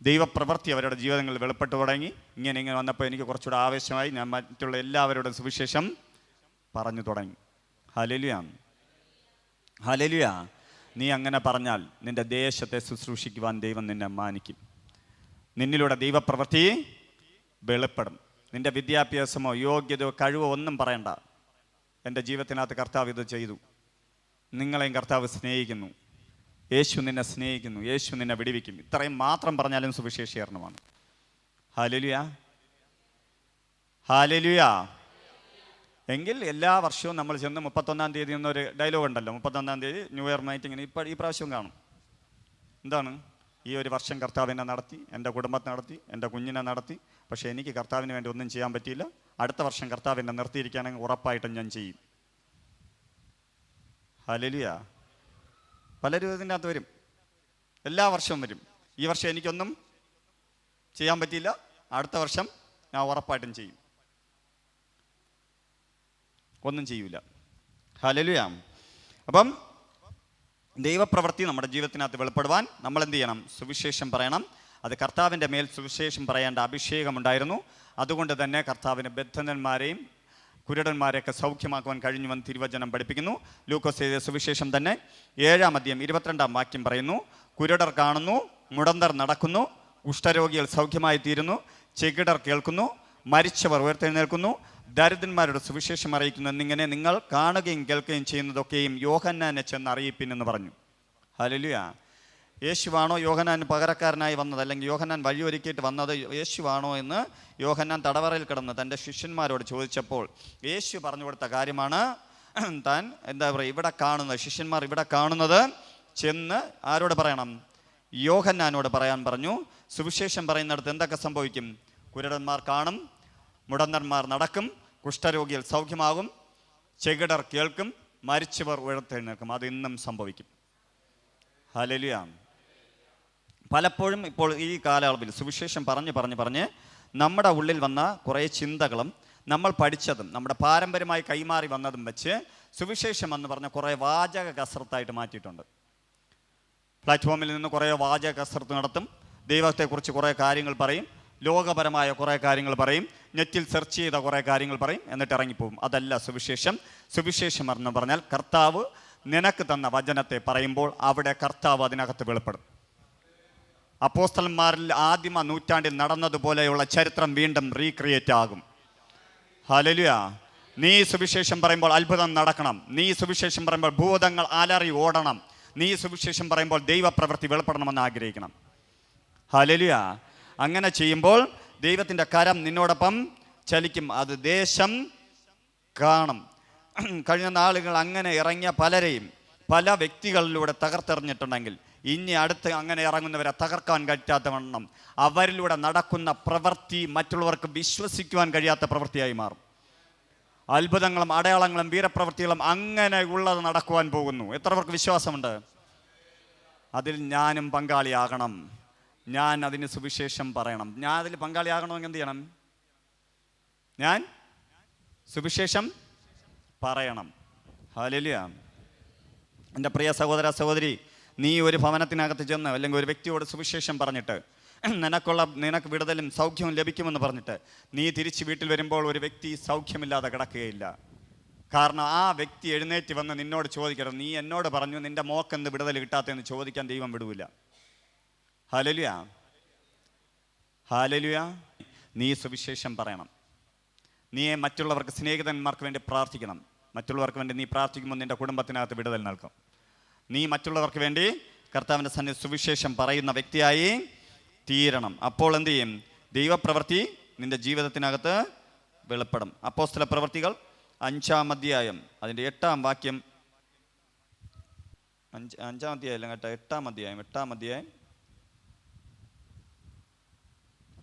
ദൈവപ്രവൃത്തി അവരുടെ ജീവിതങ്ങളിൽ വെളിപ്പെട്ടു തുടങ്ങി. ഇങ്ങനെ വന്നപ്പോൾ എനിക്ക് കുറച്ചുകൂടെ ആവേശമായി. ഞാൻ മറ്റുള്ള എല്ലാവരുടെ സുവിശേഷം പറഞ്ഞു തുടങ്ങി. Hallelujah, hallelujah. നീ അങ്ങനെ പറഞ്ഞാൽ നിൻ്റെ ദേശത്തെ ശുശ്രൂഷിക്കുവാൻ ദൈവം നിന്നെ മാനിക്കും. നിന്നിലൂടെ ദൈവപ്രവൃത്തി വെളിപ്പെടും. നിൻ്റെ വിദ്യാഭ്യാസമോ യോഗ്യതയോ കഴിവോ ഒന്നും പറയണ്ട. എൻ്റെ ജീവിതത്തിനകത്ത് കർത്താവ് ഇത് ചെയ്തു. നിങ്ങളെയും കർത്താവ് സ്നേഹിക്കുന്നു, യേശു നിന്നെ സ്നേഹിക്കുന്നു, യേശു നിന്നെ വിടുവിക്കും. ഇത്രയും മാത്രം പറഞ്ഞാലും സുവിശേഷീകരണമാണ്. Hallelujah, hallelujah. എങ്കിൽ എല്ലാ വർഷവും നമ്മൾ ചെന്ന് 31-ാം തീയതി എന്നൊരു ഡയലോഗ് ഉണ്ടല്ലോ, 31-ാം തീയതി ന്യൂ ഇയർ മീറ്റിങ്ങിന് ഈ പ്രാവശ്യവും കാണും. എന്താണ്? ഈ ഒരു വർഷം കർത്താവിനെ നടത്തി, എൻ്റെ കുടുംബത്തെ നടത്തി, എൻ്റെ കുഞ്ഞിനെ നടത്തി. പക്ഷേ എനിക്ക് കർത്താവിന് വേണ്ടി ഒന്നും ചെയ്യാൻ പറ്റിയില്ല. അടുത്ത വർഷം കർത്താവിനെ നിർത്തിയിരിക്കുകയാണെങ്കിൽ ഉറപ്പായിട്ടും ഞാൻ ചെയ്യും. ഹല്ലേലൂയ. പലരും ഇതിനകത്ത് വരും, എല്ലാ വർഷവും വരും. ഈ വർഷം എനിക്കൊന്നും ചെയ്യാൻ പറ്റിയില്ല, അടുത്ത വർഷം ഞാൻ ഉറപ്പായിട്ടും ചെയ്യും. ഒന്നും ചെയ്യൂല. ഹല്ലേലൂയ. അപ്പം ദൈവപ്രവൃത്തി നമ്മുടെ ജീവിതത്തിനകത്ത് വെളിപ്പെടുവാൻ നമ്മൾ എന്ത് ചെയ്യണം? സുവിശേഷം പറയണം. അത് കർത്താവിൻ്റെ മേൽ സുവിശേഷം പറയേണ്ട അഭിഷേകമുണ്ടായിരുന്നു. അതുകൊണ്ട് തന്നെ കർത്താവിന് ബദ്ധന്മാരെയും കുരുടന്മാരെയൊക്കെ സൗഖ്യമാക്കുവാൻ കഴിഞ്ഞുവെന്ന് തിരുവചനം പഠിപ്പിക്കുന്നു. ലൂക്കോസ് എഴുതിയ സുവിശേഷം തന്നെ 7-ാം അധ്യായം 22-ാം വാക്യം പറയുന്നു, കുരുടർ കാണുന്നു, മുടന്തർ നടക്കുന്നു, കുഷ്ഠരോഗികൾ സൗഖ്യമായി തീരുന്നു, ചെകിടർ കേൾക്കുന്നു, മരിച്ചവർ ഉയർത്തെഴുന്നേൽക്കുന്നു, ദരിദ്രന്മാരുടെ സുവിശേഷം അറിയിക്കുന്നു എന്നിങ്ങനെ നിങ്ങൾ കാണുകയും കേൾക്കുകയും ചെയ്യുന്നതൊക്കെയും യോഹന്നാനെ ചെന്ന് അറിയിപ്പിൻ എന്ന് പറഞ്ഞു. ഹല്ലേലൂയ. യേശുവാണോ യോഹന്നാൻ പകരക്കാരനായി വന്നത്, അല്ലെങ്കിൽ യോഹന്നാൻ വഴിയൊരുക്കിയിട്ട് വന്നത് യേശുവാണോ എന്ന് യോഹന്നാൻ തടവറയിൽ കിടന്ന് തൻ്റെ ശിഷ്യന്മാരോട് ചോദിച്ചപ്പോൾ യേശു പറഞ്ഞു കൊടുത്ത കാര്യമാണ് താൻ എന്താ പറയുക ഇവിടെ കാണുന്നത്, ശിഷ്യന്മാർ ഇവിടെ കാണുന്നത് ചെന്ന് ആരോട് പറയണം? യോഹന്നാനോട് പറയാൻ പറഞ്ഞു. സുവിശേഷം പറയുന്നിടത്ത് എന്തൊക്കെ സംഭവിക്കും? കുരുടന്മാർ കാണും, മുടന്തന്മാർ നടക്കും, കുഷ്ഠരോഗികൾ സൗഖ്യമാകും, ചെകിടർ കേൾക്കും, മരിച്ചവർ ഉയർത്തെഴുന്നേൽക്കും. അത് ഇന്നും സംഭവിക്കും. ഹല്ലേലൂയ. പലപ്പോഴും ഇപ്പോൾ ഈ കാലയളവിൽ സുവിശേഷം പറഞ്ഞ് നമ്മുടെ ഉള്ളിൽ വന്ന കുറേ ചിന്തകളും നമ്മൾ പഠിച്ചതും നമ്മുടെ പാരമ്പര്യമായി കൈമാറി വന്നതും വെച്ച് സുവിശേഷം എന്ന് പറഞ്ഞ കുറേ വാചക കസർത്തായിട്ട് മാറ്റിയിട്ടുണ്ട്. പ്ലാറ്റ്ഫോമിൽ നിന്ന് കുറേ വാചക കസർത്ത് നടത്തും, ദൈവത്തെക്കുറിച്ച് കുറേ കാര്യങ്ങൾ പറയും, ലോകപരമായ കുറേ കാര്യങ്ങൾ പറയും, നെറ്റിൽ സെർച്ച് ചെയ്ത കുറേ കാര്യങ്ങൾ പറയും, എന്നിട്ട് ഇറങ്ങിപ്പോവും. അതല്ല സുവിശേഷം. സുവിശേഷം എന്ന് പറഞ്ഞാൽ കർത്താവ് നിനക്ക് തന്ന വചനത്തെ പറയുമ്പോൾ അവിടെ കർത്താവ് അതിനകത്ത് വെളിപ്പെടും. അപ്പോസ്തലന്മാരിൽ ആദിമ നൂറ്റാണ്ടിൽ നടന്നതുപോലെയുള്ള ചരിത്രം വീണ്ടും റീക്രിയേറ്റ് ആകും. ഹല്ലേലൂയ. നീ സുവിശേഷം പറയുമ്പോൾ അത്ഭുതം നടക്കണം. നീ സുവിശേഷം പറയുമ്പോൾ ഭൂതങ്ങൾ അലറി ഓടണം. നീ സുവിശേഷം പറയുമ്പോൾ ദൈവപ്രവൃത്തി വെളിപ്പെടണമെന്ന് ആഗ്രഹിക്കണം. ഹല്ലേലൂയ. അങ്ങനെ ചെയ്യുമ്പോൾ ദൈവത്തിൻ്റെ കരം നിന്നോടൊപ്പം ചലിക്കും. അത് ദേശം കാണും. കഴിഞ്ഞ നാളുകൾ അങ്ങനെ ഇറങ്ങിയ പലരെയും പല വ്യക്തികളിലൂടെ തകർത്തെറിഞ്ഞിട്ടുണ്ടെങ്കിൽ ഇനി അടുത്ത് അങ്ങനെ ഇറങ്ങുന്നവരെ തകർക്കാൻ കഴിയാത്തവണ്ണം അവരിലൂടെ നടക്കുന്ന പ്രവൃത്തി മറ്റുള്ളവർക്ക് വിശ്വസിക്കുവാൻ കഴിയാത്ത പ്രവൃത്തിയായി മാറും. അത്ഭുതങ്ങളും അടയാളങ്ങളും വീരപ്രവൃത്തികളും അങ്ങനെ ഉള്ളത് നടക്കുവാൻ പോകുന്നു. എത്ര പേർക്ക് വിശ്വാസമുണ്ട്? അതിൽ ഞാനും പങ്കാളിയാകണം. ഞാൻ അതിന് സുവിശേഷം പറയണം. ഞാൻ അതിൽ പങ്കാളിയാകണമെങ്കിൽ എന്ത് ചെയ്യണം? ഞാൻ സുവിശേഷം പറയണം. ഹല്ലേലൂയ. എൻ്റെ പ്രിയ സഹോദര സഹോദരി, നീ ഒരു ഭവനത്തിനകത്ത് ചെന്ന് അല്ലെങ്കിൽ ഒരു വ്യക്തിയോട് സുവിശേഷം പറഞ്ഞിട്ട് നിനക്ക് വിടുതലും സൗഖ്യവും ലഭിക്കുമെന്ന് പറഞ്ഞിട്ട് നീ തിരിച്ച് വീട്ടിൽ വരുമ്പോൾ ഒരു വ്യക്തി സൗഖ്യമില്ലാതെ കിടക്കുകയില്ല. കാരണം ആ വ്യക്തി എഴുന്നേറ്റ് വന്ന് നിന്നോട് ചോദിക്കണം, നീ എന്നോട് പറഞ്ഞു നിൻ്റെ മോക്കെന്ത് വിടുതൽ കിട്ടാത്തതെന്ന് ചോദിക്കാൻ ദൈവം വിടൂല. Hallelujah, hallelujah. നീ സുവിശേഷം പറയണം. നീ മറ്റുള്ളവർക്ക് സ്നേഹിതന്മാർക്ക് വേണ്ടി പ്രാർത്ഥിക്കണം. മറ്റുള്ളവർക്ക് വേണ്ടി നീ പ്രാർത്ഥിക്കുമ്പോൾ നിൻ്റെ കുടുംബത്തിനകത്ത് വിടുതൽ നൽകും. നീ മറ്റുള്ളവർക്ക് വേണ്ടി കർത്താവിൻ്റെ സന്നിധിയിൽ സുവിശേഷം പറയുന്ന വ്യക്തിയായി തീരണം. അപ്പോൾ എന്ത് ചെയ്യും? ദൈവപ്രവൃത്തി നിൻ്റെ ജീവിതത്തിനകത്ത് വെളിപ്പെടും. അപ്പോസ്തല പ്രവൃത്തികൾ 5-ാം അധ്യായം അതിൻ്റെ 8-ാം വാക്യം അഞ്ചാം അധ്യായം കേട്ടോ, 8-ാം അധ്യായം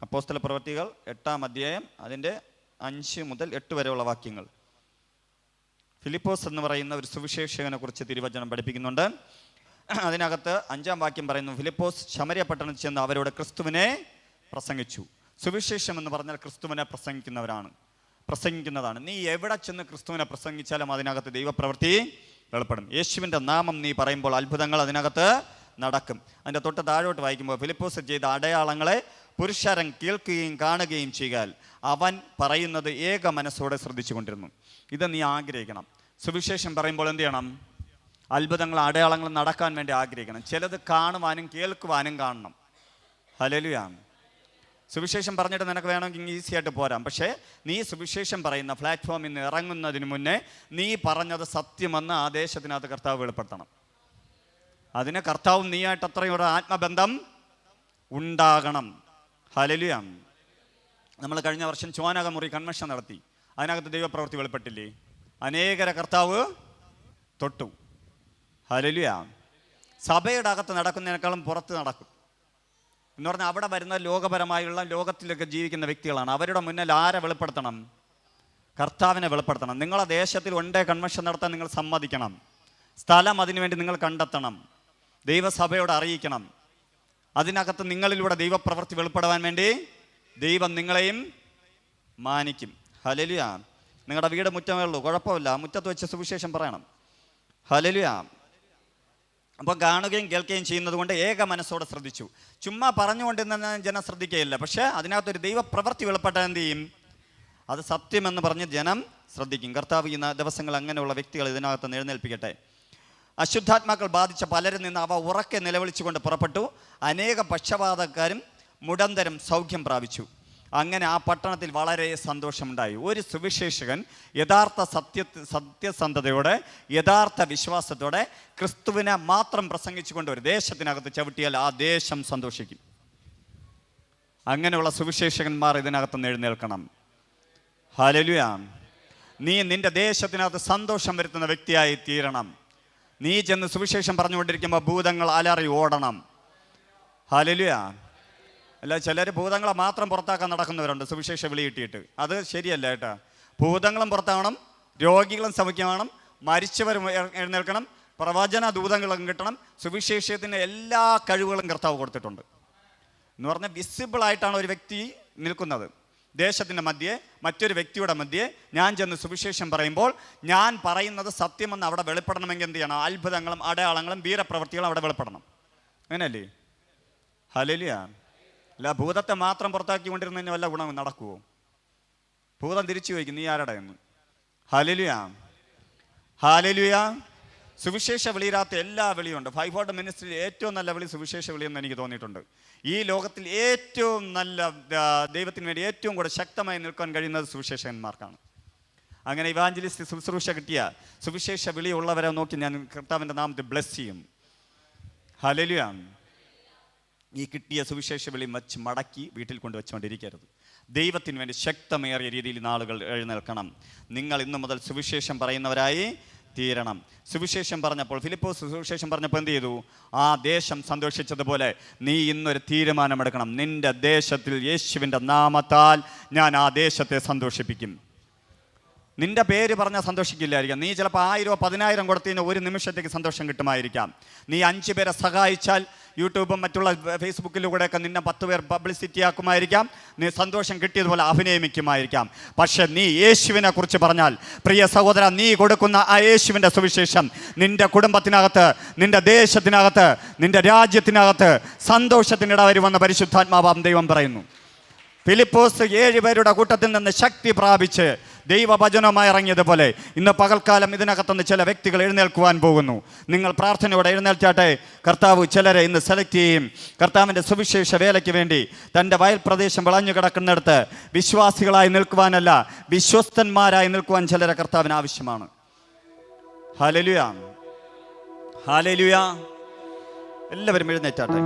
അപ്പോസ്തല പ്രവൃത്തികൾ 8-ാം അധ്യായം അതിൻ്റെ 5 മുതൽ 8 വരെയുള്ള വാക്യങ്ങൾ. ഫിലിപ്പോസ് എന്ന് പറയുന്ന ഒരു സുവിശേഷകനെ കുറിച്ച് തിരുവചനം പഠിപ്പിക്കുന്നുണ്ട്. അതിനകത്ത് 5-ാം വാക്യം പറയുന്നു, ഫിലിപ്പോസ് ശമര്യ പട്ടണത്തിൽ ചെന്ന് അവരോട് ക്രിസ്തുവിനെ പ്രസംഗിച്ചു. സുവിശേഷം എന്ന് പറഞ്ഞാൽ ക്രിസ്തുവിനെ പ്രസംഗിക്കുന്നതാണ്. നീ എവിടെ ചെന്ന് ക്രിസ്തുവിനെ പ്രസംഗിച്ചാലും അതിനകത്ത് ദൈവപ്രവൃത്തി വെളിപ്പെടും. യേശുവിൻ്റെ നാമം നീ പറയുമ്പോൾ അത്ഭുതങ്ങൾ അതിനകത്ത് നടക്കും. അതിൻ്റെ തൊട്ട് താഴോട്ട് വായിക്കുമ്പോൾ ഫിലിപ്പോസ് ചെയ്ത അടയാളങ്ങളെ പുരുഷാരം കേൾക്കുകയും കാണുകയും ചെയ്യാൽ അവൻ പറയുന്നത് ഏക മനസ്സോടെ ശ്രദ്ധിച്ചു കൊണ്ടിരുന്നു. ഇത് നീ ആഗ്രഹിക്കണം. സുവിശേഷം പറയുമ്പോൾ എന്ത് ചെയ്യണം? അത്ഭുതങ്ങൾ അടയാളങ്ങൾ നടക്കാൻ വേണ്ടി ആഗ്രഹിക്കണം. ചിലത് കാണുവാനും കേൾക്കുവാനും കാണണം. ഹല്ലേലൂയ. സുവിശേഷം പറഞ്ഞിട്ട് നിനക്ക് വേണമെങ്കിൽ ഈസി ആയിട്ട് പോരാം. പക്ഷേ നീ സുവിശേഷം പറയുന്ന പ്ലാറ്റ്ഫോമിൽ നിന്ന് ഇറങ്ങുന്നതിന് മുന്നേ നീ പറഞ്ഞത് സത്യമെന്ന് ആ ദേശത്തിനകത്ത് കർത്താവ് വെളിപ്പെടുത്തണം. അതിന് കർത്താവും നീയായിട്ട് അത്രയും ഒരു ആത്മബന്ധം ഉണ്ടാകണം. ഹല്ലേലൂയ. നമ്മൾ കഴിഞ്ഞ വർഷം ചോനകമുറി കൺവെൻഷൻ നടത്തി. അതിനകത്ത് ദൈവപ്രവൃത്തി വെളിപ്പെട്ടില്ലേ? അനേകരെ കർത്താവ് തൊട്ടു. ഹല്ലേലൂയ. സഭയുടെ അകത്ത് നടക്കുന്നതിനേക്കാളും പുറത്ത് നടക്കും എന്ന് പറഞ്ഞാൽ അവിടെ വരുന്ന ലോകപരമായുള്ള ലോകത്തിലൊക്കെ ജീവിക്കുന്ന വ്യക്തികളാണ്. അവരുടെ മുന്നിൽ ആരെ വെളിപ്പെടുത്തണം? കർത്താവിനെ വെളിപ്പെടുത്തണം. നിങ്ങളെ ദേശത്തിൽ ഒണ്ടേ കൺവെൻഷൻ നടത്താൻ നിങ്ങൾ സമ്മതിക്കണം. സ്ഥലം അതിനുവേണ്ടി നിങ്ങൾ കണ്ടെത്തണം. ദൈവസഭയോട് അറിയിക്കണം. അതിനകത്ത് നിങ്ങളിലൂടെ ദൈവപ്രവൃത്തി വെളിപ്പെടുവാൻ വേണ്ടി ദൈവം നിങ്ങളെയും മാനിക്കും. ഹല്ലേലൂയ. നിങ്ങളുടെ വീട് മുറ്റമേ ഉള്ളൂ, കുഴപ്പമില്ല, മുറ്റത്ത് വെച്ച് സുവിശേഷം പറയണം. ഹല്ലേലൂയ. അപ്പോൾ കാണുകയും കേൾക്കുകയും ചെയ്യുന്നത് കൊണ്ട് ഏക മനസ്സോടെ ശ്രദ്ധിച്ചു. ചുമ്മാ പറഞ്ഞുകൊണ്ടിരുന്ന ജനം ശ്രദ്ധിക്കുകയില്ല. പക്ഷേ അതിനകത്തൊരു ദൈവപ്രവൃത്തി വെളിപ്പെട്ടാൽ എന്ത് ചെയ്യും? അത് സത്യമെന്ന് പറഞ്ഞ് ജനം ശ്രദ്ധിക്കും. കർത്താവ് ഈ ദിവസങ്ങൾ അങ്ങനെയുള്ള വ്യക്തികൾ ഇതിനകത്ത് എഴുന്നേൽപ്പിക്കട്ടെ. അശുദ്ധാത്മാക്കൾ ബാധിച്ച പലരിൽ നിന്ന് അവ ഉറക്കെ നിലവിളിച്ചുകൊണ്ട് പുറപ്പെട്ടു. അനേക പക്ഷപാതക്കാരും മുടന്തരും സൗഖ്യം പ്രാപിച്ചു. അങ്ങനെ ആ പട്ടണത്തിൽ വളരെ സന്തോഷമുണ്ടായി. ഒരു സുവിശേഷകൻ യഥാർത്ഥ സത്യസന്ധതയോടെ യഥാർത്ഥ വിശ്വാസത്തോടെ ക്രിസ്തുവിനെ മാത്രം പ്രസംഗിച്ചുകൊണ്ട് ഒരു ദേശത്തിനകത്ത് ചവിട്ടിയാൽ ആ ദേശം സന്തോഷിക്കും. അങ്ങനെയുള്ള സുവിശേഷകന്മാർ ഇതിനകത്ത് എഴുന്നേൽക്കണം. ഹല്ലേലൂയ. നീ നിന്റെ ദേശത്തിനകത്ത് സന്തോഷം വരുത്തുന്ന വ്യക്തിയായി തീരണം. നീ ചെന്ന് സുവിശേഷം പറഞ്ഞുകൊണ്ടിരിക്കുമ്പോൾ ഭൂതങ്ങൾ അലറി ഓടണം. ഹല്ലേലൂയ. അല്ല, ചിലർ ഭൂതങ്ങളെ മാത്രം പുറത്താക്കാൻ നടക്കുന്നവരുണ്ട് സുവിശേഷ വിളി കിട്ടിയിട്ട്. അത് ശരിയല്ല കേട്ടോ. ഭൂതങ്ങളും പുറത്താവണം, രോഗികളും സൗഖ്യമാവണം, മരിച്ചവരും എഴുന്നേൽക്കണം, പ്രവചന ദൂതങ്ങളും കിട്ടണം. സുവിശേഷത്തിൻ്റെ എല്ലാ കഴിവുകളും കർത്താവ് കൊടുത്തിട്ടുണ്ട്. എന്ന് പറഞ്ഞാൽ വിസിബിളായിട്ടാണ് ഒരു വ്യക്തി നിൽക്കുന്നത്. ദേശത്തിൻ്റെ മധ്യേ മറ്റൊരു വ്യക്തിയുടെ മധ്യേ ഞാൻ ചെന്ന് സുവിശേഷം പറയുമ്പോൾ ഞാൻ പറയുന്നത് സത്യമെന്ന് അവിടെ വെളിപ്പെടണമെങ്കിൽ എന്ത് ചെയ്യണം? അത്ഭുതങ്ങളും അടയാളങ്ങളും വീരപ്രവൃത്തികളും അവിടെ വെളിപ്പെടണം. അങ്ങനെയല്ലേ? ഹല്ലേലൂയ. അല്ല, ഭൂതത്തെ മാത്രം പുറത്താക്കിക്കൊണ്ടിരുന്നതിന് വല്ല ഗുണം നടക്കുമോ? ഭൂതം തിരിച്ചു ചോദിക്കും, നീ ആരടാ എന്ന്. ഹല്ലേലൂയ. ഹല്ലേലൂയ. സുവിശേഷ വിളിയില്ലാത്ത എല്ലാ വിളിയുണ്ട്. 5 ഫോർട്ട് മിനിസ്ട്രിയിൽ ഏറ്റവും നല്ല വിളി സുവിശേഷ വിളിയെന്ന് എനിക്ക് തോന്നിയിട്ടുണ്ട്. ഈ ലോകത്തിൽ ഏറ്റവും നല്ല ദൈവത്തിന് വേണ്ടി ഏറ്റവും കൂടെ ശക്തമായി നിൽക്കാൻ കഴിയുന്നത് സുവിശേഷകന്മാർക്കാണ്. അങ്ങനെ ഇവാഞ്ചലിസ്റ്റ് ശുശ്രൂഷ കിട്ടിയ സുവിശേഷ വിളിയുള്ളവരെ നോക്കി ഞാൻ കർത്താവിൻ്റെ നാമത്തിൽ ബ്ലെസ് ചെയ്യും. ഹല്ലേലൂയ. ഈ കിട്ടിയ സുവിശേഷ വിളി വച്ച് മടക്കി വീട്ടിൽ കൊണ്ടുവച്ചുകൊണ്ടിരിക്കരുത്. ദൈവത്തിന് വേണ്ടി ശക്തമേറിയ രീതിയിൽ നാളുകൾ എഴുന്നേൽക്കണം. നിങ്ങൾ ഇന്നു മുതൽ സുവിശേഷം പറയുന്നവരായി തീരണം. സുവിശേഷം പറഞ്ഞപ്പോൾ ഫിലിപ്പോസ് സുവിശേഷം പറഞ്ഞപ്പോൾ എന്ത് ചെയ്തു? ആ ദേശം സന്തോഷിച്ചതുപോലെ നീ ഇന്നൊരു തീരുമാനമെടുക്കണം. നിന്റെ ദേശത്തിൽ യേശുവിൻ്റെ നാമത്താൽ ഞാൻ ആ ദേശത്തെ സന്തോഷിപ്പിക്കും. നിന്റെ പേര് പറഞ്ഞാൽ സന്തോഷിക്കില്ലായിരിക്കാം. നീ ചിലപ്പോൾ 1000 10,000 കൊടുത്തതിന് ഒരു നിമിഷത്തേക്ക് സന്തോഷം കിട്ടുമായിരിക്കാം. നീ 5 പേരെ സഹായിച്ചാൽ യൂട്യൂബും മറ്റുള്ള ഫേസ്ബുക്കിലൂടെയൊക്കെ നിന്നെ 10 പേർ പബ്ലിസിറ്റി ആക്കുമായിരിക്കാം. നീ സന്തോഷം കിട്ടിയതുപോലെ അഭിനയിക്കുമായിരിക്കാം. പക്ഷെ നീ യേശുവിനെ കുറിച്ച് പറഞ്ഞാൽ, പ്രിയ സഹോദര, നീ കൊടുക്കുന്ന ആ യേശുവിൻ്റെ സുവിശേഷം നിന്റെ കുടുംബത്തിനകത്ത്, നിന്റെ ദേശത്തിനകത്ത്, നിന്റെ രാജ്യത്തിനകത്ത് സന്തോഷത്തിനിട വരുമെന്ന് പരിശുദ്ധാത്മാവാം ദൈവം പറയുന്നു. ഫിലിപ്പോസ് 7 പേരുടെ കൂട്ടത്തിൽ നിന്ന് ശക്തി പ്രാപിച്ച് ദൈവവചനമായി ഇറങ്ങിയതുപോലെ ഇന്ന് പകൽക്കാലം ഇതിനകത്തുനിന്ന് ചില വ്യക്തികൾ എഴുന്നേൽക്കുവാൻ പോകുന്നു. നിങ്ങൾ പ്രാർത്ഥനയോടെ എഴുന്നേൽച്ചാട്ടെ. കർത്താവ് ചിലരെ ഇന്ന് സെലക്ട് ചെയ്യും. കർത്താവിൻ്റെ സുവിശേഷ വേലയ്ക്ക് വേണ്ടി തൻ്റെ വയൽ പ്രദേശം വിളഞ്ഞു കിടക്കുന്നിടത്ത് വിശ്വാസികളായി നിൽക്കുവാനല്ല, വിശ്വസ്തന്മാരായി നിൽക്കുവാൻ ചിലരെ കർത്താവിന് ആവശ്യമാണ്. ഹല്ലേലൂയ. ഹല്ലേലൂയ. എല്ലാവരും എഴുന്നേറ്റാട്ടെ.